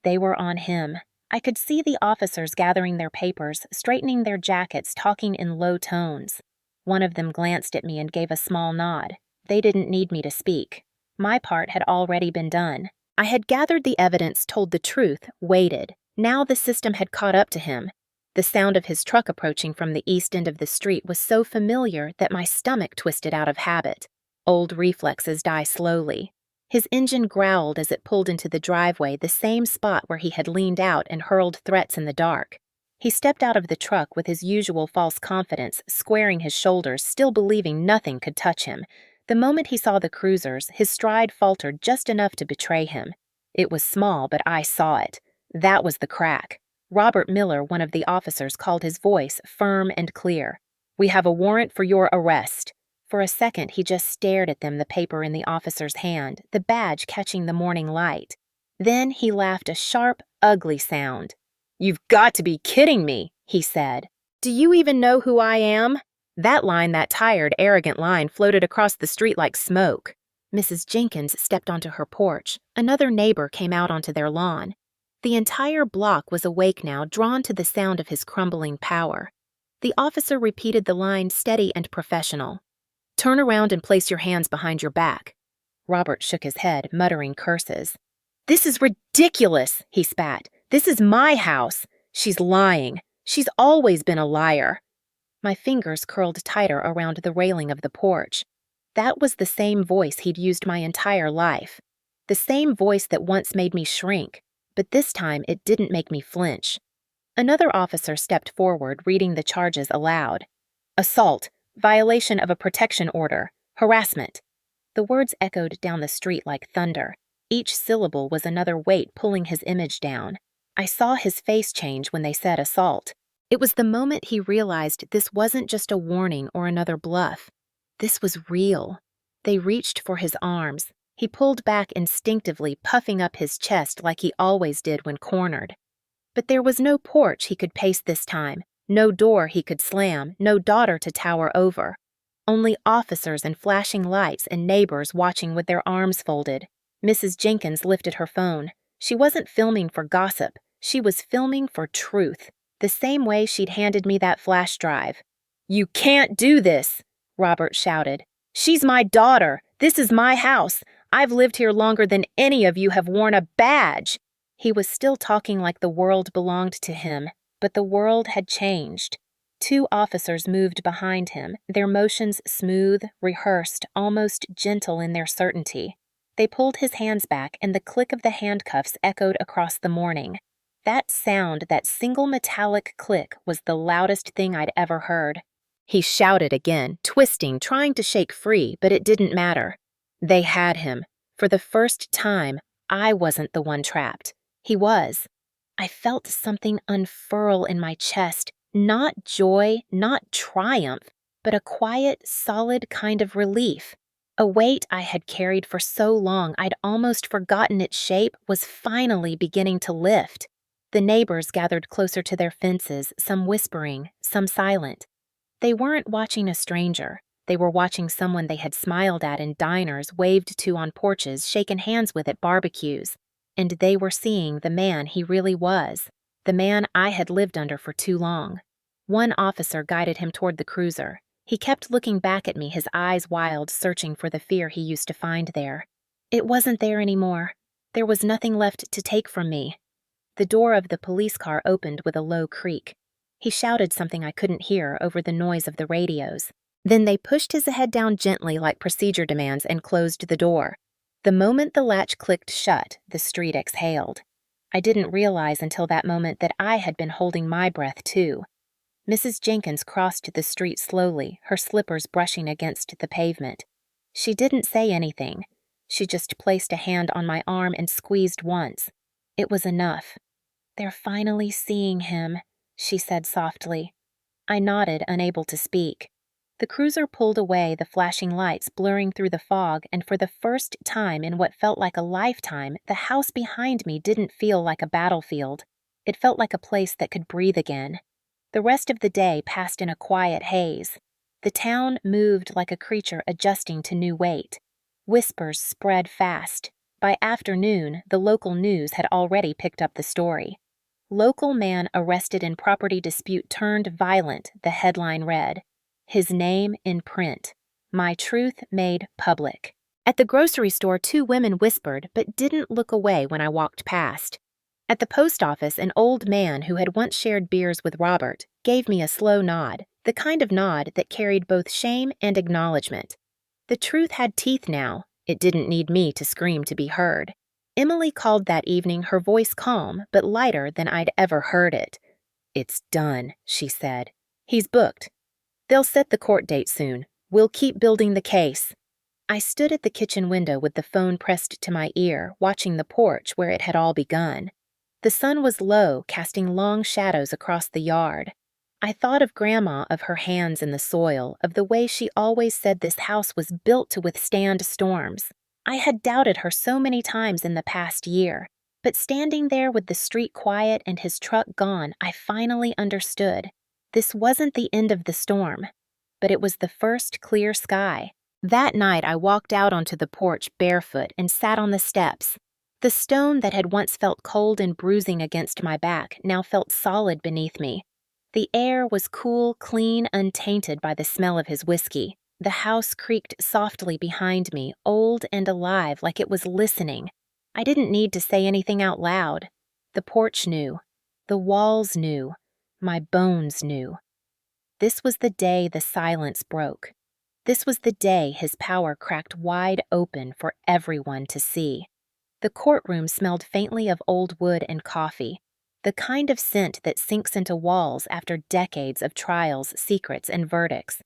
They were on him. I could see the officers gathering their papers, straightening their jackets, talking in low tones. One of them glanced at me and gave a small nod. They didn't need me to speak. My part had already been done. I had gathered the evidence, told the truth, waited. Now the system had caught up to him. The sound of his truck approaching from the east end of the street was so familiar that my stomach twisted out of habit. Old reflexes die slowly. His engine growled as it pulled into the driveway, the same spot where he had leaned out and hurled threats in the dark. He stepped out of the truck with his usual false confidence, squaring his shoulders, still believing nothing could touch him. The moment he saw the cruisers, his stride faltered just enough to betray him. It was small, but I saw it. That was the crack. Robert Miller, one of the officers, called his voice firm and clear. "We have a warrant for your arrest." For a second, he just stared at them, the paper in the officer's hand, the badge catching the morning light. Then he laughed a sharp, ugly sound. "You've got to be kidding me," he said. "Do you even know who I am?" That line, that tired, arrogant line, floated across the street like smoke. Mrs. Jenkins stepped onto her porch. Another neighbor came out onto their lawn. The entire block was awake now, drawn to the sound of his crumbling power. The officer repeated the line, steady and professional. "Turn around and place your hands behind your back." Robert shook his head, muttering curses. "This is ridiculous," he spat. "This is my house. She's lying. She's always been a liar." My fingers curled tighter around the railing of the porch. That was the same voice he'd used my entire life. The same voice that once made me shrink, but this time it didn't make me flinch. Another officer stepped forward, reading the charges aloud. "Assault, violation of a protection order, harassment." The words echoed down the street like thunder. Each syllable was another weight pulling his image down. I saw his face change when they said assault. It was the moment he realized this wasn't just a warning or another bluff. This was real. They reached for his arms. He pulled back instinctively, puffing up his chest like he always did when cornered. But there was no porch he could pace this time, no door he could slam, no daughter to tower over. Only officers and flashing lights and neighbors watching with their arms folded. Mrs. Jenkins lifted her phone. She wasn't filming for gossip. She was filming for truth, the same way she'd handed me that flash drive. "You can't do this," Robert shouted. "She's my daughter. This is my house. I've lived here longer than any of you have worn a badge." He was still talking like the world belonged to him, but the world had changed. Two officers moved behind him, their motions smooth, rehearsed, almost gentle in their certainty. They pulled his hands back, and the click of the handcuffs echoed across the morning. That sound, that single metallic click, was the loudest thing I'd ever heard. He shouted again, twisting, trying to shake free, but it didn't matter. They had him. For the first time, I wasn't the one trapped. He was. I felt something unfurl in my chest, not joy, not triumph, but a quiet, solid kind of relief. A weight I had carried for so long I'd almost forgotten its shape was finally beginning to lift. The neighbors gathered closer to their fences, some whispering, some silent. They weren't watching a stranger. They were watching someone they had smiled at in diners, waved to on porches, shaken hands with at barbecues. And they were seeing the man he really was, the man I had lived under for too long. One officer guided him toward the cruiser. He kept looking back at me, his eyes wild, searching for the fear he used to find there. It wasn't there anymore. There was nothing left to take from me. The door of the police car opened with a low creak. He shouted something I couldn't hear over the noise of the radios. Then they pushed his head down gently like procedure demands and closed the door. The moment the latch clicked shut, the street exhaled. I didn't realize until that moment that I had been holding my breath too. Mrs. Jenkins crossed the street slowly, her slippers brushing against the pavement. She didn't say anything. She just placed a hand on my arm and squeezed once. It was enough. "They're finally seeing him," she said softly. I nodded, unable to speak. The cruiser pulled away, the flashing lights blurring through the fog, and for the first time in what felt like a lifetime, the house behind me didn't feel like a battlefield. It felt like a place that could breathe again. The rest of the day passed in a quiet haze. The town moved like a creature adjusting to new weight. Whispers spread fast. By afternoon, the local news had already picked up the story. "Local man arrested in property dispute turned violent," the headline read. His name in print. My truth made public. At the grocery store, two women whispered but didn't look away when I walked past. At the post office, an old man who had once shared beers with Robert gave me a slow nod, the kind of nod that carried both shame and acknowledgement. The truth had teeth now. It didn't need me to scream to be heard. Emily called that evening, her voice calm but lighter than I'd ever heard it. "It's done," she said. "He's booked. They'll set the court date soon. We'll keep building the case." I stood at the kitchen window with the phone pressed to my ear, watching the porch where it had all begun. The sun was low, casting long shadows across the yard. I thought of Grandma, of her hands in the soil, of the way she always said this house was built to withstand storms. I had doubted her so many times in the past year, but standing there with the street quiet and his truck gone, I finally understood. This wasn't the end of the storm, but it was the first clear sky. That night I walked out onto the porch barefoot and sat on the steps. The stone that had once felt cold and bruising against my back now felt solid beneath me. The air was cool, clean, untainted by the smell of his whiskey. The house creaked softly behind me, old and alive, like it was listening. I didn't need to say anything out loud. The porch knew. The walls knew. My bones knew. This was the day the silence broke. This was the day his power cracked wide open for everyone to see. The courtroom smelled faintly of old wood and coffee, the kind of scent that sinks into walls after decades of trials, secrets, and verdicts.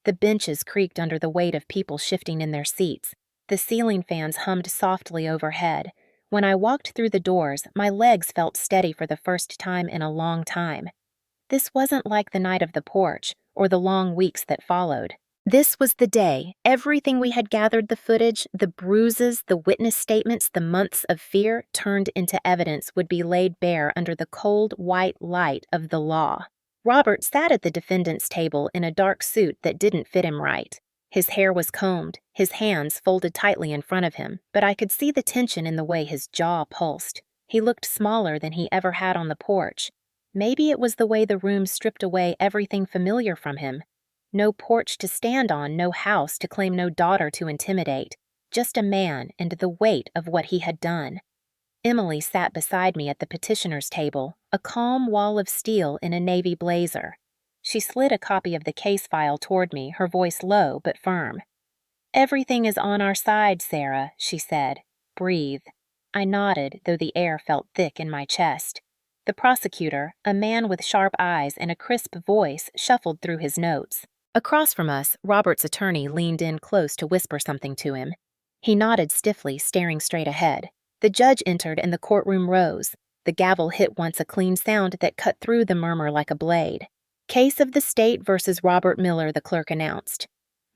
The benches creaked under the weight of people shifting in their seats. The ceiling fans hummed softly overhead. When I walked through the doors, my legs felt steady for the first time in a long time. this wasn't like the night of the porch or the long weeks that followed. This was the day everything we had gathered, the footage, the bruises, the witness statements, the months of fear turned into evidence, would be laid bare under the cold, white light of the law. Robert sat at the defendant's table in a dark suit that didn't fit him right. His hair was combed, his hands folded tightly in front of him, but I could see the tension in the way his jaw pulsed. He looked smaller than he ever had on the porch. Maybe it was the way the room stripped away everything familiar from him. No porch to stand on, no house to claim, no daughter to intimidate. Just a man and the weight of what he had done. Emily sat beside me at the petitioner's table, a calm wall of steel in a navy blazer. She slid a copy of the case file toward me, her voice low but firm. "Everything is on our side, Sarah," she said. "Breathe." I nodded, though the air felt thick in my chest. The prosecutor, a man with sharp eyes and a crisp voice, shuffled through his notes. Across from us, Robert's attorney leaned in close to whisper something to him. He nodded stiffly, staring straight ahead. The judge entered and the courtroom rose. The gavel hit once, a clean sound that cut through the murmur like a blade. "Case of the state versus Robert Miller," the clerk announced.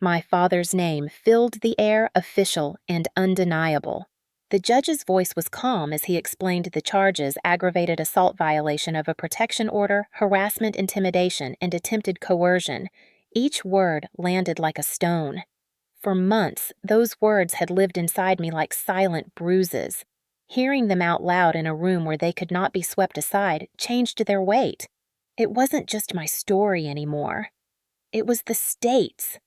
My father's name filled the air, official and undeniable. The judge's voice was calm as he explained the charges: aggravated assault, violation of a protection order, harassment, intimidation, and attempted coercion. Each word landed like a stone. For months, those words had lived inside me like silent bruises. Hearing them out loud in a room where they could not be swept aside changed their weight. It wasn't just my story anymore. It was the state's.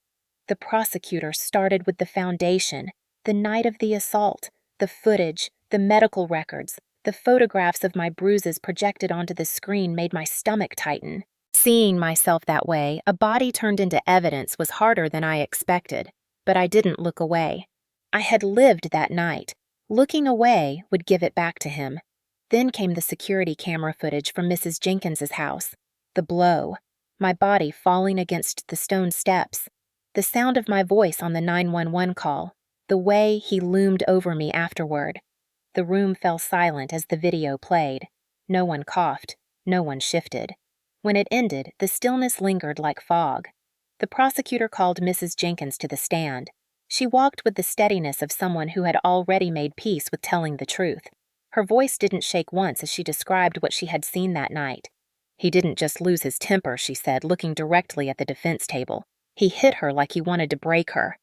The prosecutor started with the foundation, the night of the assault, the footage, the medical records, the photographs of my bruises projected onto the screen made my stomach tighten. Seeing myself that way, a body turned into evidence, was harder than I expected, but I didn't look away. I had lived that night. Looking away would give it back to him. Then came the security camera footage from Mrs. Jenkins's house. The blow, my body falling against the stone steps, the sound of my voice on the 911 call, the way he loomed over me afterward. The room fell silent as the video played. No one coughed, no one shifted. When it ended, the stillness lingered like fog. The prosecutor called Mrs. Jenkins to the stand. She walked with the steadiness of someone who had already made peace with telling the truth. Her voice didn't shake once as she described what she had seen that night. "He didn't just lose his temper," she said, looking directly at the defense table. "He hit her like he wanted to break her."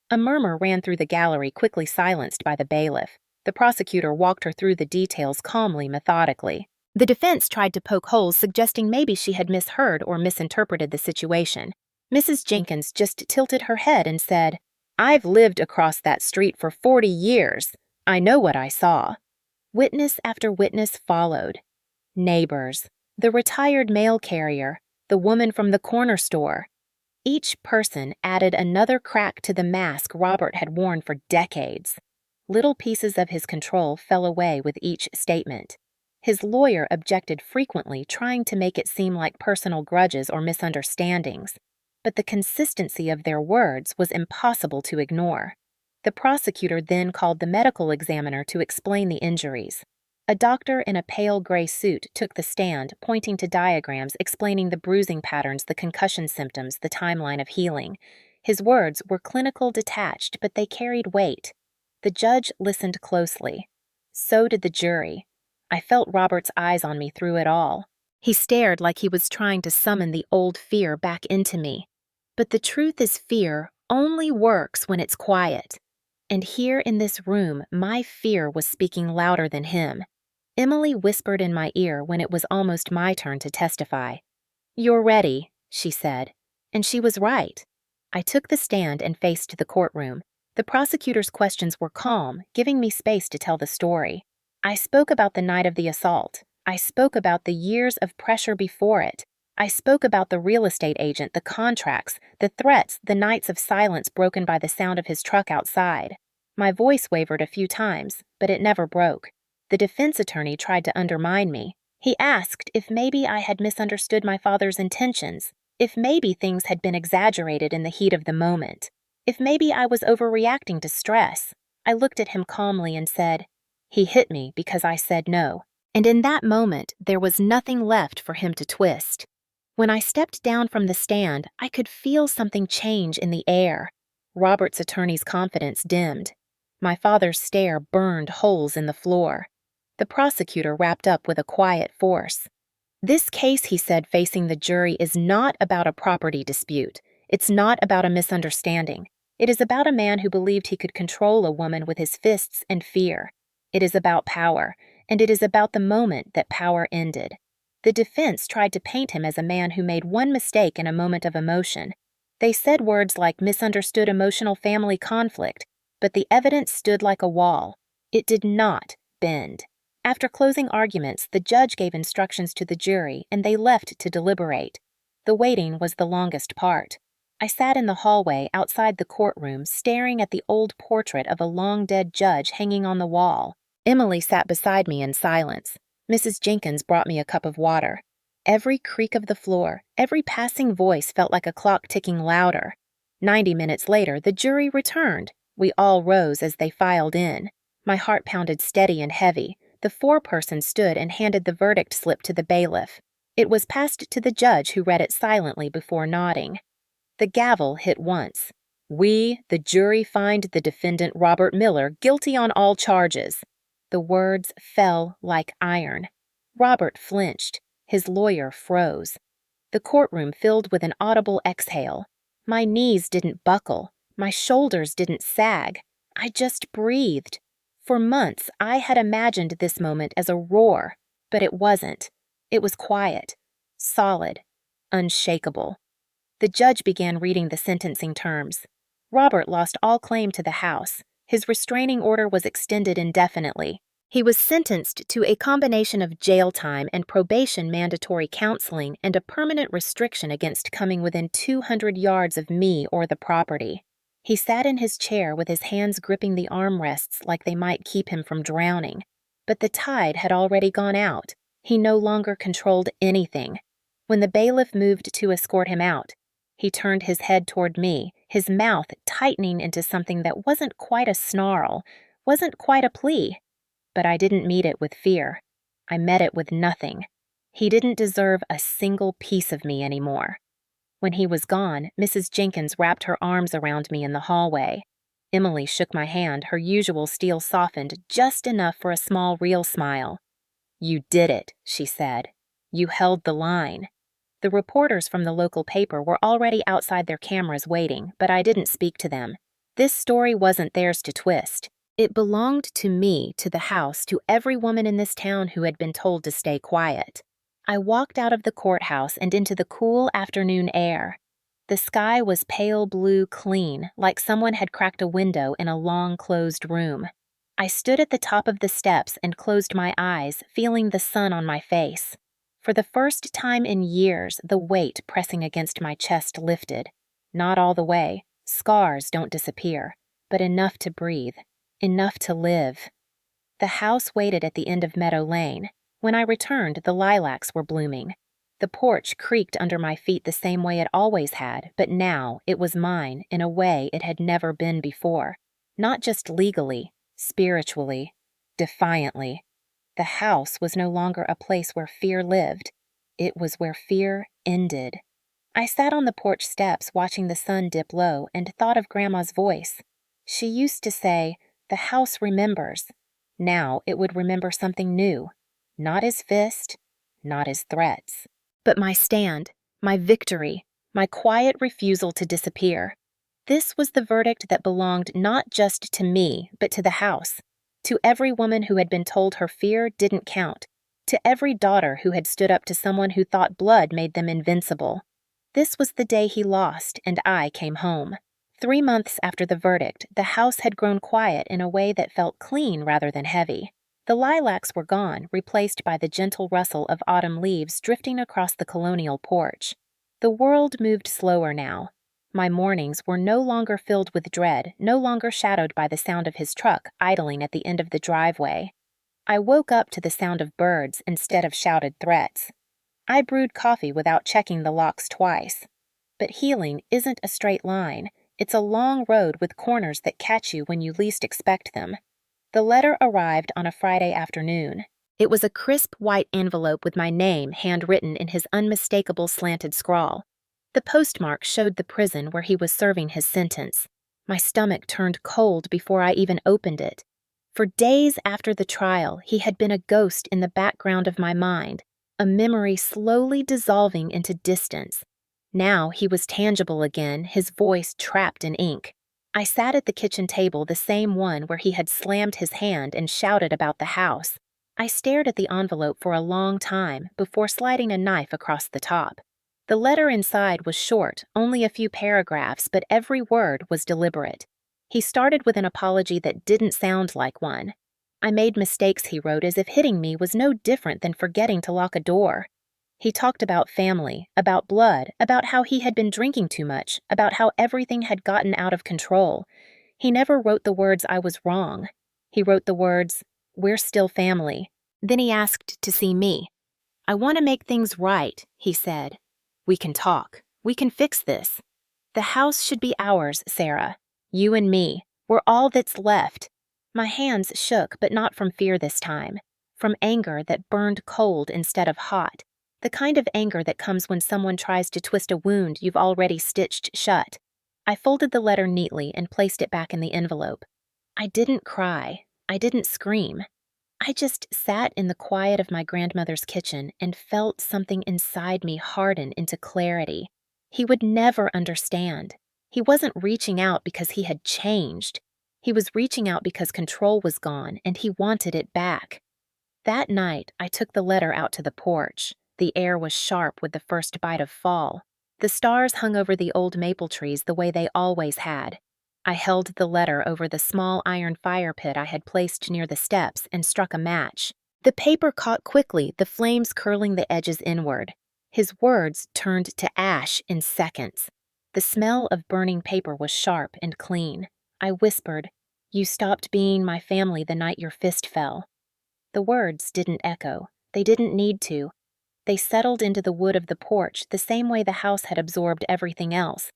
A murmur ran through the gallery, quickly silenced by the bailiff. The prosecutor walked her through the details calmly, methodically. The defense tried to poke holes, suggesting maybe she had misheard or misinterpreted the situation. Mrs. Jenkins just tilted her head and said, "I've lived across that street for 40 years. I know what I saw." Witness after witness followed. Neighbors, the retired mail carrier, the woman from the corner store. Each person added another crack to the mask Robert had worn for decades. Little pieces of his control fell away with each statement. His lawyer objected frequently, trying to make it seem like personal grudges or misunderstandings. But the consistency of their words was impossible to ignore. The prosecutor then called the medical examiner to explain the injuries. A doctor in a pale gray suit took the stand, pointing to diagrams explaining the bruising patterns, the concussion symptoms, the timeline of healing. His words were clinical, detached, but they carried weight. The judge listened closely. So did the jury. I felt Robert's eyes on me through it all. He stared like he was trying to summon the old fear back into me. But the truth is, fear only works when it's quiet. And here in this room, my fear was speaking louder than him. Emily whispered in my ear when it was almost my turn to testify. "You're ready," she said. And she was right. I took the stand and faced the courtroom. The prosecutor's questions were calm, giving me space to tell the story. I spoke about the night of the assault. I spoke about the years of pressure before it. I spoke about the real estate agent, the contracts, the threats, the nights of silence broken by the sound of his truck outside. My voice wavered a few times, but it never broke. The defense attorney tried to undermine me. He asked if maybe I had misunderstood my father's intentions, if maybe things had been exaggerated in the heat of the moment, if maybe I was overreacting to stress. I looked at him calmly and said, "He hit me because I said no." And in that moment, there was nothing left for him to twist. When I stepped down from the stand, I could feel something change in the air. Robert's attorney's confidence dimmed. My father's stare burned holes in the floor. The prosecutor wrapped up with a quiet force. "This case," he said, facing the jury, "is not about a property dispute. It's not about a misunderstanding. It is about a man who believed he could control a woman with his fists and fear. It is about power, and it is about the moment that power ended." The defense tried to paint him as a man who made one mistake in a moment of emotion. They said words like misunderstood emotional family conflict, but the evidence stood like a wall. It did not bend. After closing arguments, the judge gave instructions to the jury, and they left to deliberate. The waiting was the longest part. I sat in the hallway outside the courtroom, staring at the old portrait of a long-dead judge hanging on the wall. Emily sat beside me in silence. Mrs. Jenkins brought me a cup of water. Every creak of the floor, every passing voice felt like a clock ticking louder. 90 minutes later, the jury returned. We all rose as they filed in. My heart pounded steady and heavy. The foreperson stood and handed the verdict slip to the bailiff. It was passed to the judge, who read it silently before nodding. The gavel hit once. "We, the jury, find the defendant Robert Miller guilty on all charges." The words fell like iron. Robert flinched. His lawyer froze. The courtroom filled with an audible exhale. My knees didn't buckle. My shoulders didn't sag. I just breathed. For months, I had imagined this moment as a roar, but it wasn't. It was quiet, solid, unshakable. The judge began reading the sentencing terms. Robert lost all claim to the house. His restraining order was extended indefinitely. He was sentenced to a combination of jail time and probation mandatory counseling and a permanent restriction against coming within 200 yards of me or the property. He sat in his chair with his hands gripping the armrests like they might keep him from drowning. But the tide had already gone out. He no longer controlled anything. When the bailiff moved to escort him out, he turned his head toward me, his mouth tightening into something that wasn't quite a snarl, wasn't quite a plea. But I didn't meet it with fear. I met it with nothing. He didn't deserve a single piece of me anymore. When he was gone, Mrs. Jenkins wrapped her arms around me in the hallway. Emily shook my hand, her usual steel softened just enough for a small, real smile. "You did it," she said. "You held the line." The reporters from the local paper were already outside their cameras waiting, but I didn't speak to them. This story wasn't theirs to twist. It belonged to me, to the house, to every woman in this town who had been told to stay quiet. I walked out of the courthouse and into the cool afternoon air. The sky was pale blue clean, like someone had cracked a window in a long closed room. I stood at the top of the steps and closed my eyes, feeling the sun on my face. For the first time in years, the weight pressing against my chest lifted. Not all the way. Scars don't disappear, but enough to breathe, enough to live. The house waited at the end of Meadow Lane. When I returned, the lilacs were blooming. The porch creaked under my feet the same way it always had, but now it was mine in a way it had never been before. Not just legally, spiritually, defiantly. The house was no longer a place where fear lived. It was where fear ended. I sat on the porch steps watching the sun dip low and thought of Grandma's voice. She used to say, "The house remembers." Now it would remember something new. Not his fist, not his threats. But my stand, my victory, my quiet refusal to disappear. This was the verdict that belonged not just to me, but to the house. To every woman who had been told her fear didn't count. To every daughter who had stood up to someone who thought blood made them invincible. This was the day he lost, and I came home. 3 months after the verdict, the house had grown quiet in a way that felt clean rather than heavy. The lilacs were gone, replaced by the gentle rustle of autumn leaves drifting across the Colonial porch. The world moved slower now. My mornings were no longer filled with dread, no longer shadowed by the sound of his truck idling at the end of the driveway. I woke up to the sound of birds instead of shouted threats. I brewed coffee without checking the locks twice. But healing isn't a straight line. It's a long road with corners that catch you when you least expect them. The letter arrived on a Friday afternoon. It was a crisp white envelope with my name handwritten in his unmistakable slanted scrawl. The postmark showed the prison where he was serving his sentence. My stomach turned cold before I even opened it. For days after the trial, he had been a ghost in the background of my mind, a memory slowly dissolving into distance. Now he was tangible again, his voice trapped in ink. I sat at the kitchen table, the same one where he had slammed his hand and shouted about the house. I stared at the envelope for a long time before sliding a knife across the top. The letter inside was short, only a few paragraphs, but every word was deliberate. He started with an apology that didn't sound like one. I made mistakes, he wrote, as if hitting me was no different than forgetting to lock a door. He talked about family, about blood, about how he had been drinking too much, about how everything had gotten out of control. He never wrote the words "I was wrong." He wrote the words, "We're still family." Then he asked to see me. "I want to make things right," he said. "We can talk. We can fix this. The house should be ours, Sarah. You and me. We're all that's left." My hands shook, but not from fear this time. From anger that burned cold instead of hot. The kind of anger that comes when someone tries to twist a wound you've already stitched shut. I folded the letter neatly and placed it back in the envelope. I didn't cry. I didn't scream. I just sat in the quiet of my grandmother's kitchen and felt something inside me harden into clarity. He would never understand. He wasn't reaching out because he had changed. He was reaching out because control was gone and he wanted it back. That night, I took the letter out to the porch. The air was sharp with the first bite of fall. The stars hung over the old maple trees the way they always had. I held the letter over the small iron fire pit I had placed near the steps and struck a match. The paper caught quickly, the flames curling the edges inward. His words turned to ash in seconds. The smell of burning paper was sharp and clean. I whispered, "You stopped being my family the night your fist fell." The words didn't echo. They didn't need to. They settled into the wood of the porch the same way the house had absorbed everything else.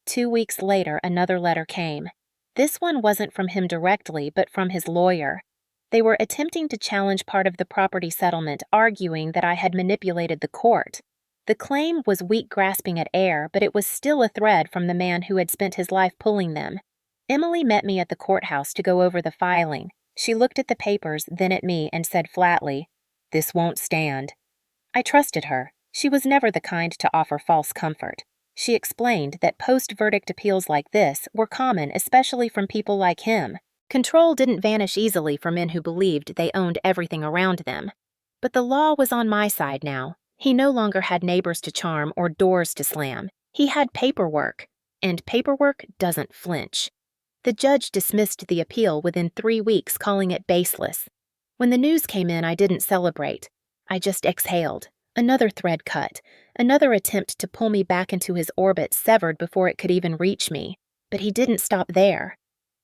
2 weeks later, another letter came. This one wasn't from him directly, but from his lawyer. They were attempting to challenge part of the property settlement, arguing that I had manipulated the court. The claim was weak grasping at air, but it was still a thread from the man who had spent his life pulling them. Emily met me at the courthouse to go over the filing. She looked at the papers, then at me, and said flatly, "This won't stand." I trusted her. She was never the kind to offer false comfort. She explained that post-verdict appeals like this were common, especially from people like him. Control didn't vanish easily for men who believed they owned everything around them. But the law was on my side now. He no longer had neighbors to charm or doors to slam. He had paperwork, and paperwork doesn't flinch. The judge dismissed the appeal within 3 weeks, calling it baseless. When the news came in, I didn't celebrate. I just exhaled. Another thread cut. Another attempt to pull me back into his orbit severed before it could even reach me. But he didn't stop there.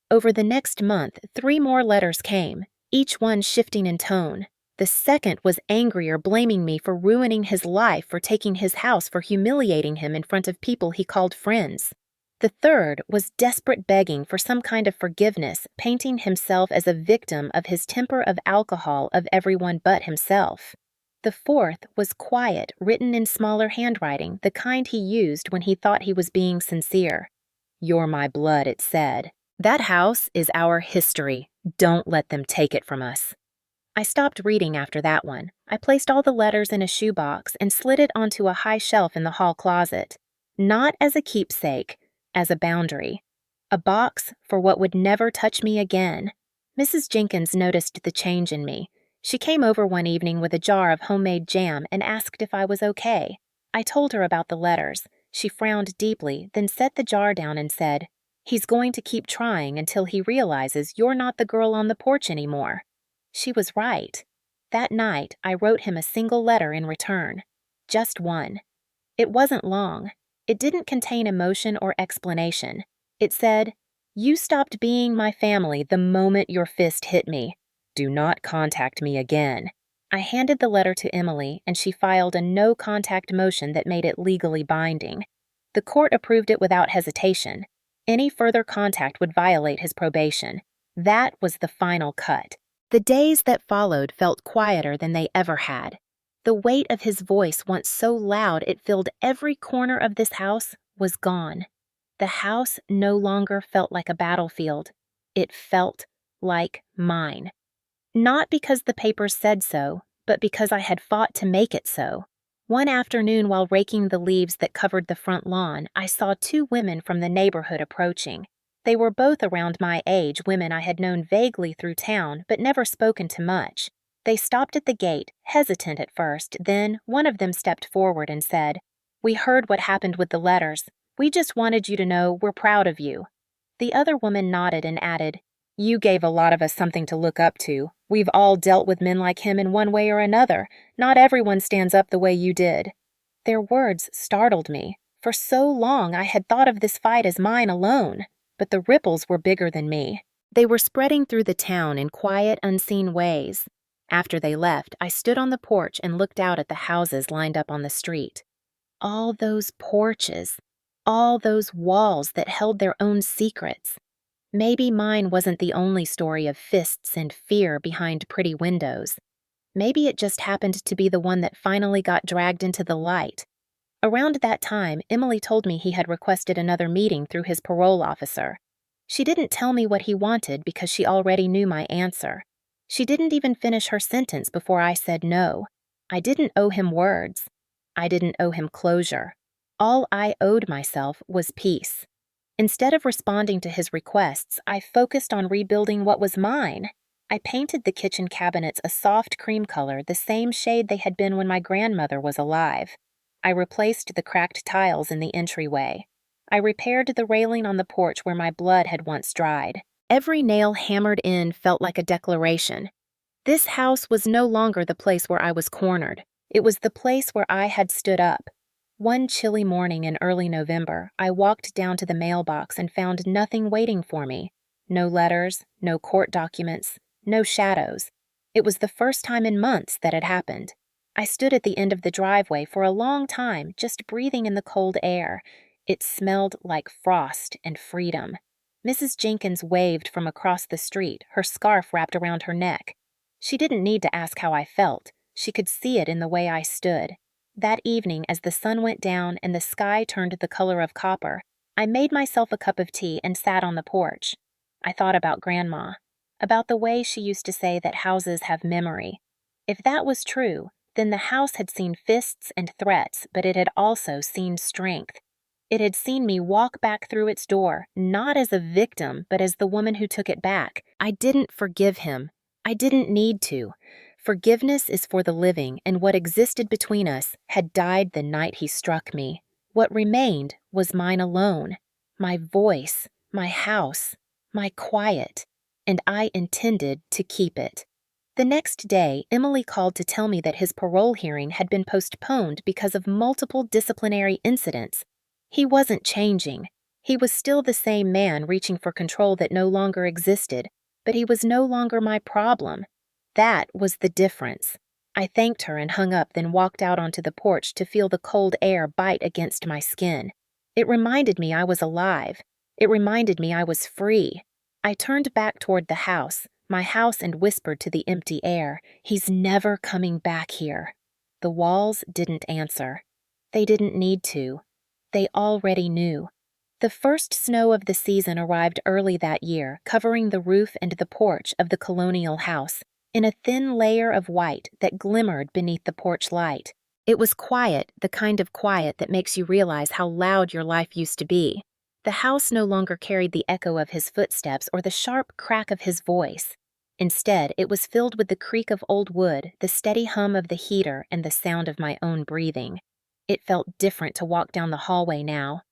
Over the next month, 3 more letters came, each one shifting in tone. The second was angrier, blaming me for ruining his life, for taking his house, for humiliating him in front of people he called friends. The third was desperate begging for some kind of forgiveness, painting himself as a victim of his temper of alcohol of everyone but himself. The fourth was quiet, written in smaller handwriting, the kind he used when he thought he was being sincere. "You're my blood," it said. "That house is our history. Don't let them take it from us." I stopped reading after that one. I placed all the letters in a shoebox and slid it onto a high shelf in the hall closet. Not as a keepsake, as a boundary. A box for what would never touch me again. Mrs. Jenkins noticed the change in me. She came over one evening with a jar of homemade jam and asked if I was okay. I told her about the letters. She frowned deeply, then set the jar down and said, "He's going to keep trying until he realizes you're not the girl on the porch anymore." She was right. That night, I wrote him a single letter in return. Just one. It wasn't long. It didn't contain emotion or explanation. It said, "You stopped being my family the moment your fist hit me. Do not contact me again." I handed the letter to Emily, and she filed a no-contact motion that made it legally binding. The court approved it without hesitation. Any further contact would violate his probation. That was the final cut. The days that followed felt quieter than they ever had. The weight of his voice, once so loud it filled every corner of this house, was gone. The house no longer felt like a battlefield. It felt like mine. Not because the papers said so, but because I had fought to make it so. One afternoon, while raking the leaves that covered the front lawn, I saw two women from the neighborhood approaching. They were both around my age, women I had known vaguely through town, but never spoken to much. They stopped at the gate, hesitant at first. Then one of them stepped forward and said, "We heard what happened with the letters. We just wanted you to know we're proud of you." The other woman nodded and added, "You gave a lot of us something to look up to. We've all dealt with men like him in one way or another. Not everyone stands up the way you did." Their words startled me. For so long I had thought of this fight as mine alone, but the ripples were bigger than me. They were spreading through the town in quiet, unseen ways. After they left, I stood on the porch and looked out at the houses lined up on the street. All those porches, all those walls that held their own secrets. Maybe mine wasn't the only story of fists and fear behind pretty windows. Maybe it just happened to be the one that finally got dragged into the light. Around that time, Emily told me he had requested another meeting through his parole officer. She didn't tell me what he wanted because she already knew my answer. She didn't even finish her sentence before I said no. I didn't owe him words. I didn't owe him closure. All I owed myself was peace. Instead of responding to his requests, I focused on rebuilding what was mine. I painted the kitchen cabinets a soft cream color, the same shade they had been when my grandmother was alive. I replaced the cracked tiles in the entryway. I repaired the railing on the porch where my blood had once dried. Every nail hammered in felt like a declaration. This house was no longer the place where I was cornered. It was the place where I had stood up. One chilly morning in early November, I walked down to the mailbox and found nothing waiting for me. No letters, no court documents, no shadows. It was the first time in months that had happened. I stood at the end of the driveway for a long time, just breathing in the cold air. It smelled like frost and freedom. Mrs. Jenkins waved from across the street, her scarf wrapped around her neck. She didn't need to ask how I felt. She could see it in the way I stood. That evening, as the sun went down and the sky turned the color of copper, I made myself a cup of tea and sat on the porch. I thought about Grandma, about the way she used to say that houses have memory. If that was true, then the house had seen fists and threats, but it had also seen strength. It had seen me walk back through its door, not as a victim, but as the woman who took it back. I didn't forgive him. I didn't need to. Forgiveness is for the living, and what existed between us had died the night he struck me. What remained was mine alone, my voice, my house, my quiet, and I intended to keep it. The next day, Emily called to tell me that his parole hearing had been postponed because of multiple disciplinary incidents. He wasn't changing. He was still the same man reaching for control that no longer existed, but he was no longer my problem. That was the difference. I thanked her and hung up, then walked out onto the porch to feel the cold air bite against my skin. It reminded me I was alive. It reminded me I was free. I turned back toward the house, and whispered to the empty air, "He's never coming back here." The walls didn't answer. They didn't need to. They already knew. The first snow of the season arrived early that year, covering the roof and the porch of the Colonial house in a thin layer of white that glimmered beneath the porch light. It was quiet, the kind of quiet that makes you realize how loud your life used to be. The house no longer carried the echo of his footsteps or the sharp crack of his voice. Instead, it was filled with the creak of old wood, the steady hum of the heater, and the sound of my own breathing. It felt different to walk down the hallway now.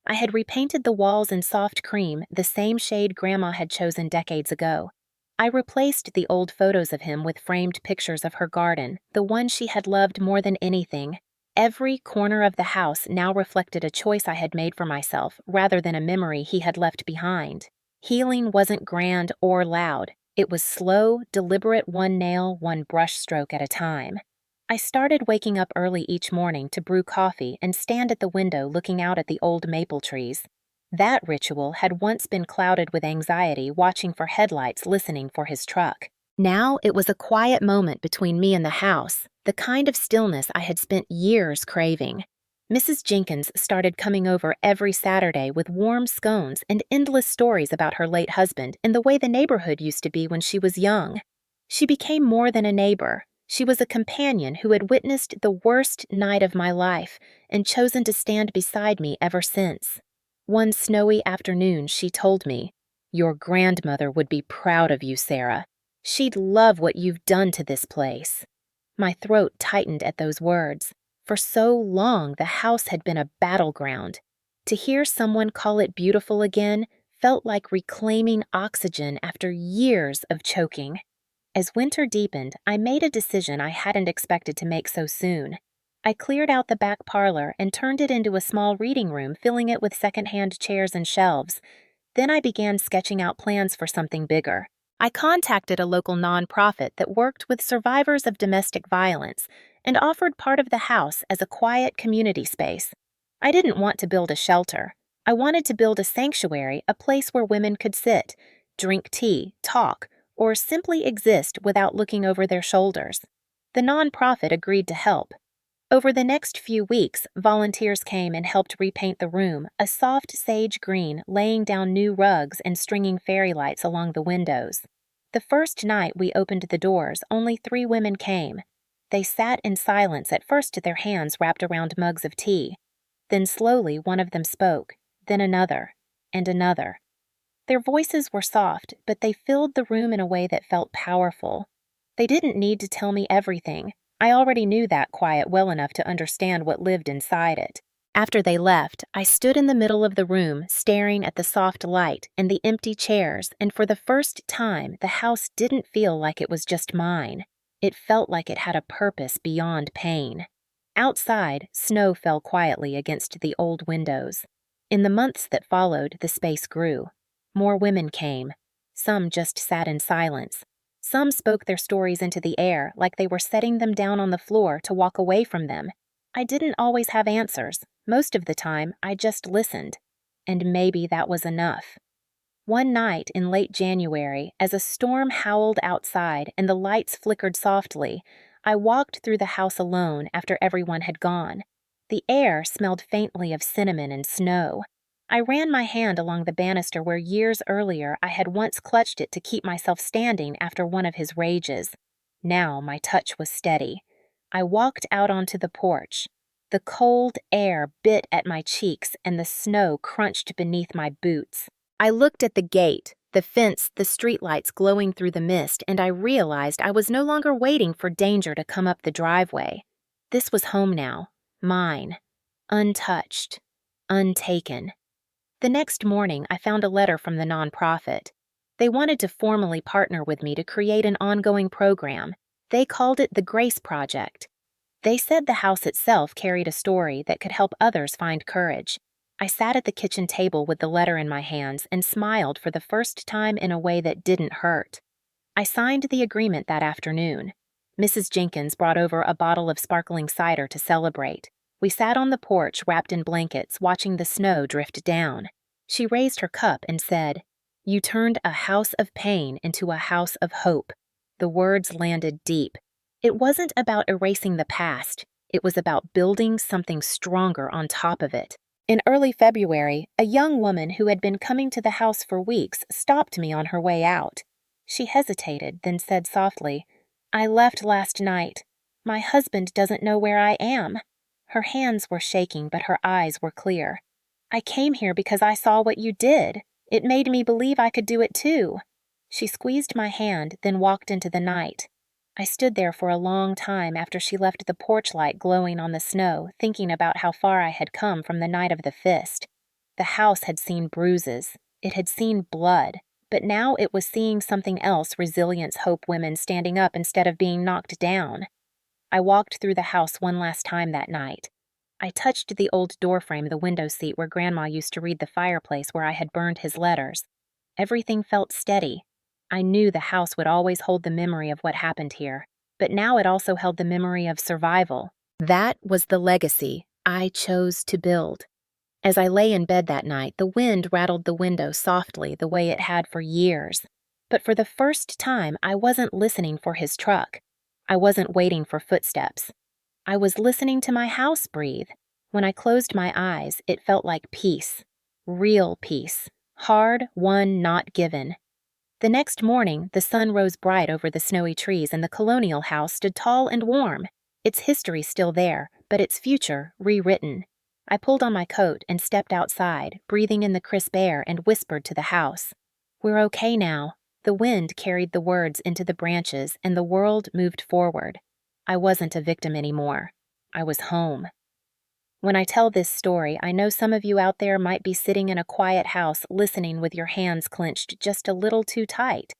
I had repainted the walls in soft cream, the same shade Grandma had chosen decades ago. I replaced the old photos of him with framed pictures of her garden, the one she had loved more than anything. Every corner of the house now reflected a choice I had made for myself, rather than a memory he had left behind. Healing wasn't grand or loud. It was slow, deliberate, one nail, one brush stroke at a time. I started waking up early each morning to brew coffee and stand at the window looking out at the old maple trees. That ritual had once been clouded with anxiety, watching for headlights, listening for his truck. Now it was a quiet moment between me and the house, the kind of stillness I had spent years craving. Mrs. Jenkins started coming over every Saturday with warm scones and endless stories about her late husband and the way the neighborhood used to be when she was young. She became more than a neighbor. She was a companion who had witnessed the worst night of my life and chosen to stand beside me ever since. One snowy afternoon, she told me, "Your grandmother would be proud of you, Sarah. She'd love what you've done to this place." My throat tightened at those words. For so long, the house had been a battleground. To hear someone call it beautiful again felt like reclaiming oxygen after years of choking. As winter deepened, I made a decision I hadn't expected to make so soon. I cleared out the back parlor and turned it into a small reading room, filling it with secondhand chairs and shelves. Then I began sketching out plans for something bigger. I contacted a local nonprofit that worked with survivors of domestic violence and offered part of the house as a quiet community space. I didn't want to build a shelter. I wanted to build a sanctuary, a place where women could sit, drink tea, talk, or simply exist without looking over their shoulders. The nonprofit agreed to help. Over the next few weeks, volunteers came and helped repaint the room, a soft sage green, laying down new rugs and stringing fairy lights along the windows. The first night we opened the doors, only 3 women came. They sat in silence, at first their hands wrapped around mugs of tea. Then slowly one of them spoke, then another, and another. Their voices were soft, but they filled the room in a way that felt powerful. They didn't need to tell me everything. I already knew that quiet well enough to understand what lived inside it. After they left, I stood in the middle of the room, staring at the soft light and the empty chairs, and for the first time, the house didn't feel like it was just mine. It felt like it had a purpose beyond pain. Outside, snow fell quietly against the old windows. In the months that followed, the space grew. More women came. Some just sat in silence. Some spoke their stories into the air, like they were setting them down on the floor to walk away from them. I didn't always have answers. Most of the time, I just listened. And maybe that was enough. One night in late January, as a storm howled outside and the lights flickered softly, I walked through the house alone after everyone had gone. The air smelled faintly of cinnamon and snow. I ran my hand along the banister where years earlier I had once clutched it to keep myself standing after one of his rages. Now my touch was steady. I walked out onto the porch. The cold air bit at my cheeks and the snow crunched beneath my boots. I looked at the gate, the fence, the streetlights glowing through the mist, and I realized I was no longer waiting for danger to come up the driveway. This was home now, mine, untouched, untaken. The next morning, I found a letter from the nonprofit. They wanted to formally partner with me to create an ongoing program. They called it the Grace Project. They said the house itself carried a story that could help others find courage. I sat at the kitchen table with the letter in my hands and smiled for the first time in a way that didn't hurt. I signed the agreement that afternoon. Mrs. Jenkins brought over a bottle of sparkling cider to celebrate. We sat on the porch wrapped in blankets, watching the snow drift down. She raised her cup and said, "You turned a house of pain into a house of hope." The words landed deep. It wasn't about erasing the past. It was about building something stronger on top of it. In early February, a young woman who had been coming to the house for weeks stopped me on her way out. She hesitated, then said softly, "I left last night. My husband doesn't know where I am." Her hands were shaking, but her eyes were clear. "I came here because I saw what you did. It made me believe I could do it too." She squeezed my hand, then walked into the night. I stood there for a long time after she left the porch light glowing on the snow, thinking about how far I had come from the night of the fist. The house had seen bruises. It had seen blood. But now it was seeing something else, resilience, hope, women standing up instead of being knocked down. I walked through the house one last time that night. I touched the old doorframe, the window seat where Grandma used to read, the fireplace where I had burned his letters. Everything felt steady. I knew the house would always hold the memory of what happened here, but now it also held the memory of survival. That was the legacy I chose to build. As I lay in bed that night, the wind rattled the window softly the way it had for years. But for the first time, I wasn't listening for his truck. I wasn't waiting for footsteps. I was listening to my house breathe. When I closed my eyes, it felt like peace. Real peace. Hard won, not given. The next morning, the sun rose bright over the snowy trees and the Colonial house stood tall and warm. Its history still there, but its future rewritten. I pulled on my coat and stepped outside, breathing in the crisp air, and whispered to the house. "We're okay now." The wind carried the words into the branches and the world moved forward. I wasn't a victim anymore. I was home. When I tell this story, I know some of you out there might be sitting in a quiet house listening with your hands clenched just a little too tight.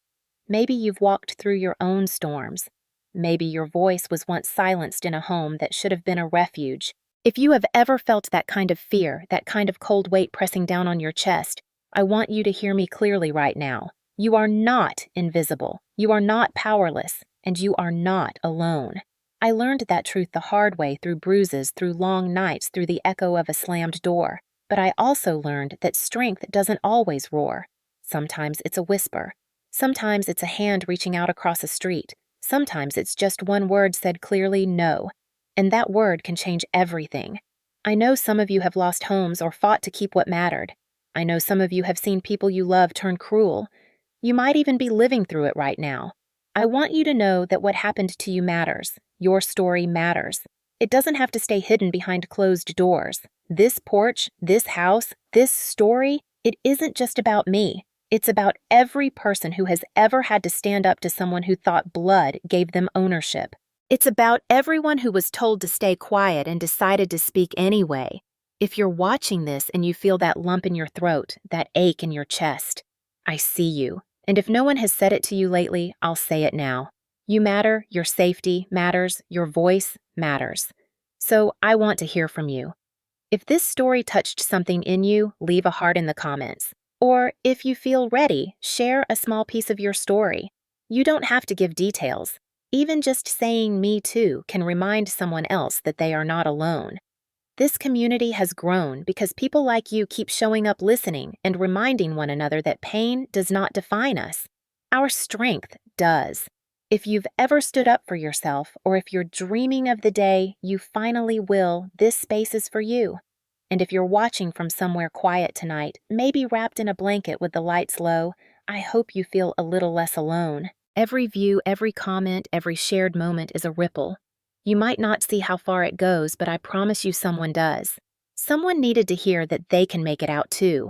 Maybe you've walked through your own storms. Maybe your voice was once silenced in a home that should have been a refuge. If you have ever felt that kind of fear, that kind of cold weight pressing down on your chest, I want you to hear me clearly right now. You are not invisible. You are not powerless. And you are not alone. I learned that truth the hard way, through bruises, through long nights, through the echo of a slammed door. But I also learned that strength doesn't always roar. Sometimes it's a whisper. Sometimes it's a hand reaching out across a street. Sometimes it's just one word said clearly, no. And that word can change everything. I know some of you have lost homes or fought to keep what mattered. I know some of you have seen people you love turn cruel. You might even be living through it right now. I want you to know that what happened to you matters. Your story matters. It doesn't have to stay hidden behind closed doors. This porch, this house, this story, it isn't just about me. It's about every person who has ever had to stand up to someone who thought blood gave them ownership. It's about everyone who was told to stay quiet and decided to speak anyway. If you're watching this and you feel that lump in your throat, that ache in your chest, I see you. And if no one has said it to you lately, I'll say it now. You matter, your safety matters, your voice matters. So I want to hear from you. If this story touched something in you, leave a heart in the comments. Or if you feel ready, share a small piece of your story. You don't have to give details. Even just saying "me too" can remind someone else that they are not alone. This community has grown because people like you keep showing up, listening, and reminding one another that pain does not define us. Our strength does. If you've ever stood up for yourself, or if you're dreaming of the day you finally will, this space is for you. And if you're watching from somewhere quiet tonight, maybe wrapped in a blanket with the lights low, I hope you feel a little less alone. Every view, every comment, every shared moment is a ripple. You might not see how far it goes, but I promise you someone does. Someone needed to hear that they can make it out too.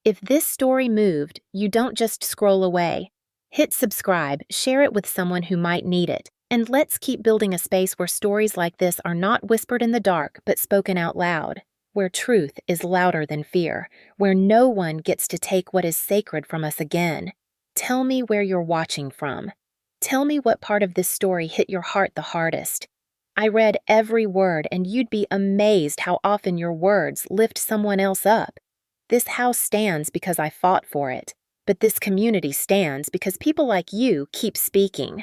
If this story moved, you don't just scroll away. Hit subscribe, share it with someone who might need it, and let's keep building a space where stories like this are not whispered in the dark but spoken out loud, where truth is louder than fear, where no one gets to take what is sacred from us again. Tell me where you're watching from. Tell me what part of this story hit your heart the hardest. I read every word, and you'd be amazed how often your words lift someone else up. This house stands because I fought for it, but this community stands because people like you keep speaking.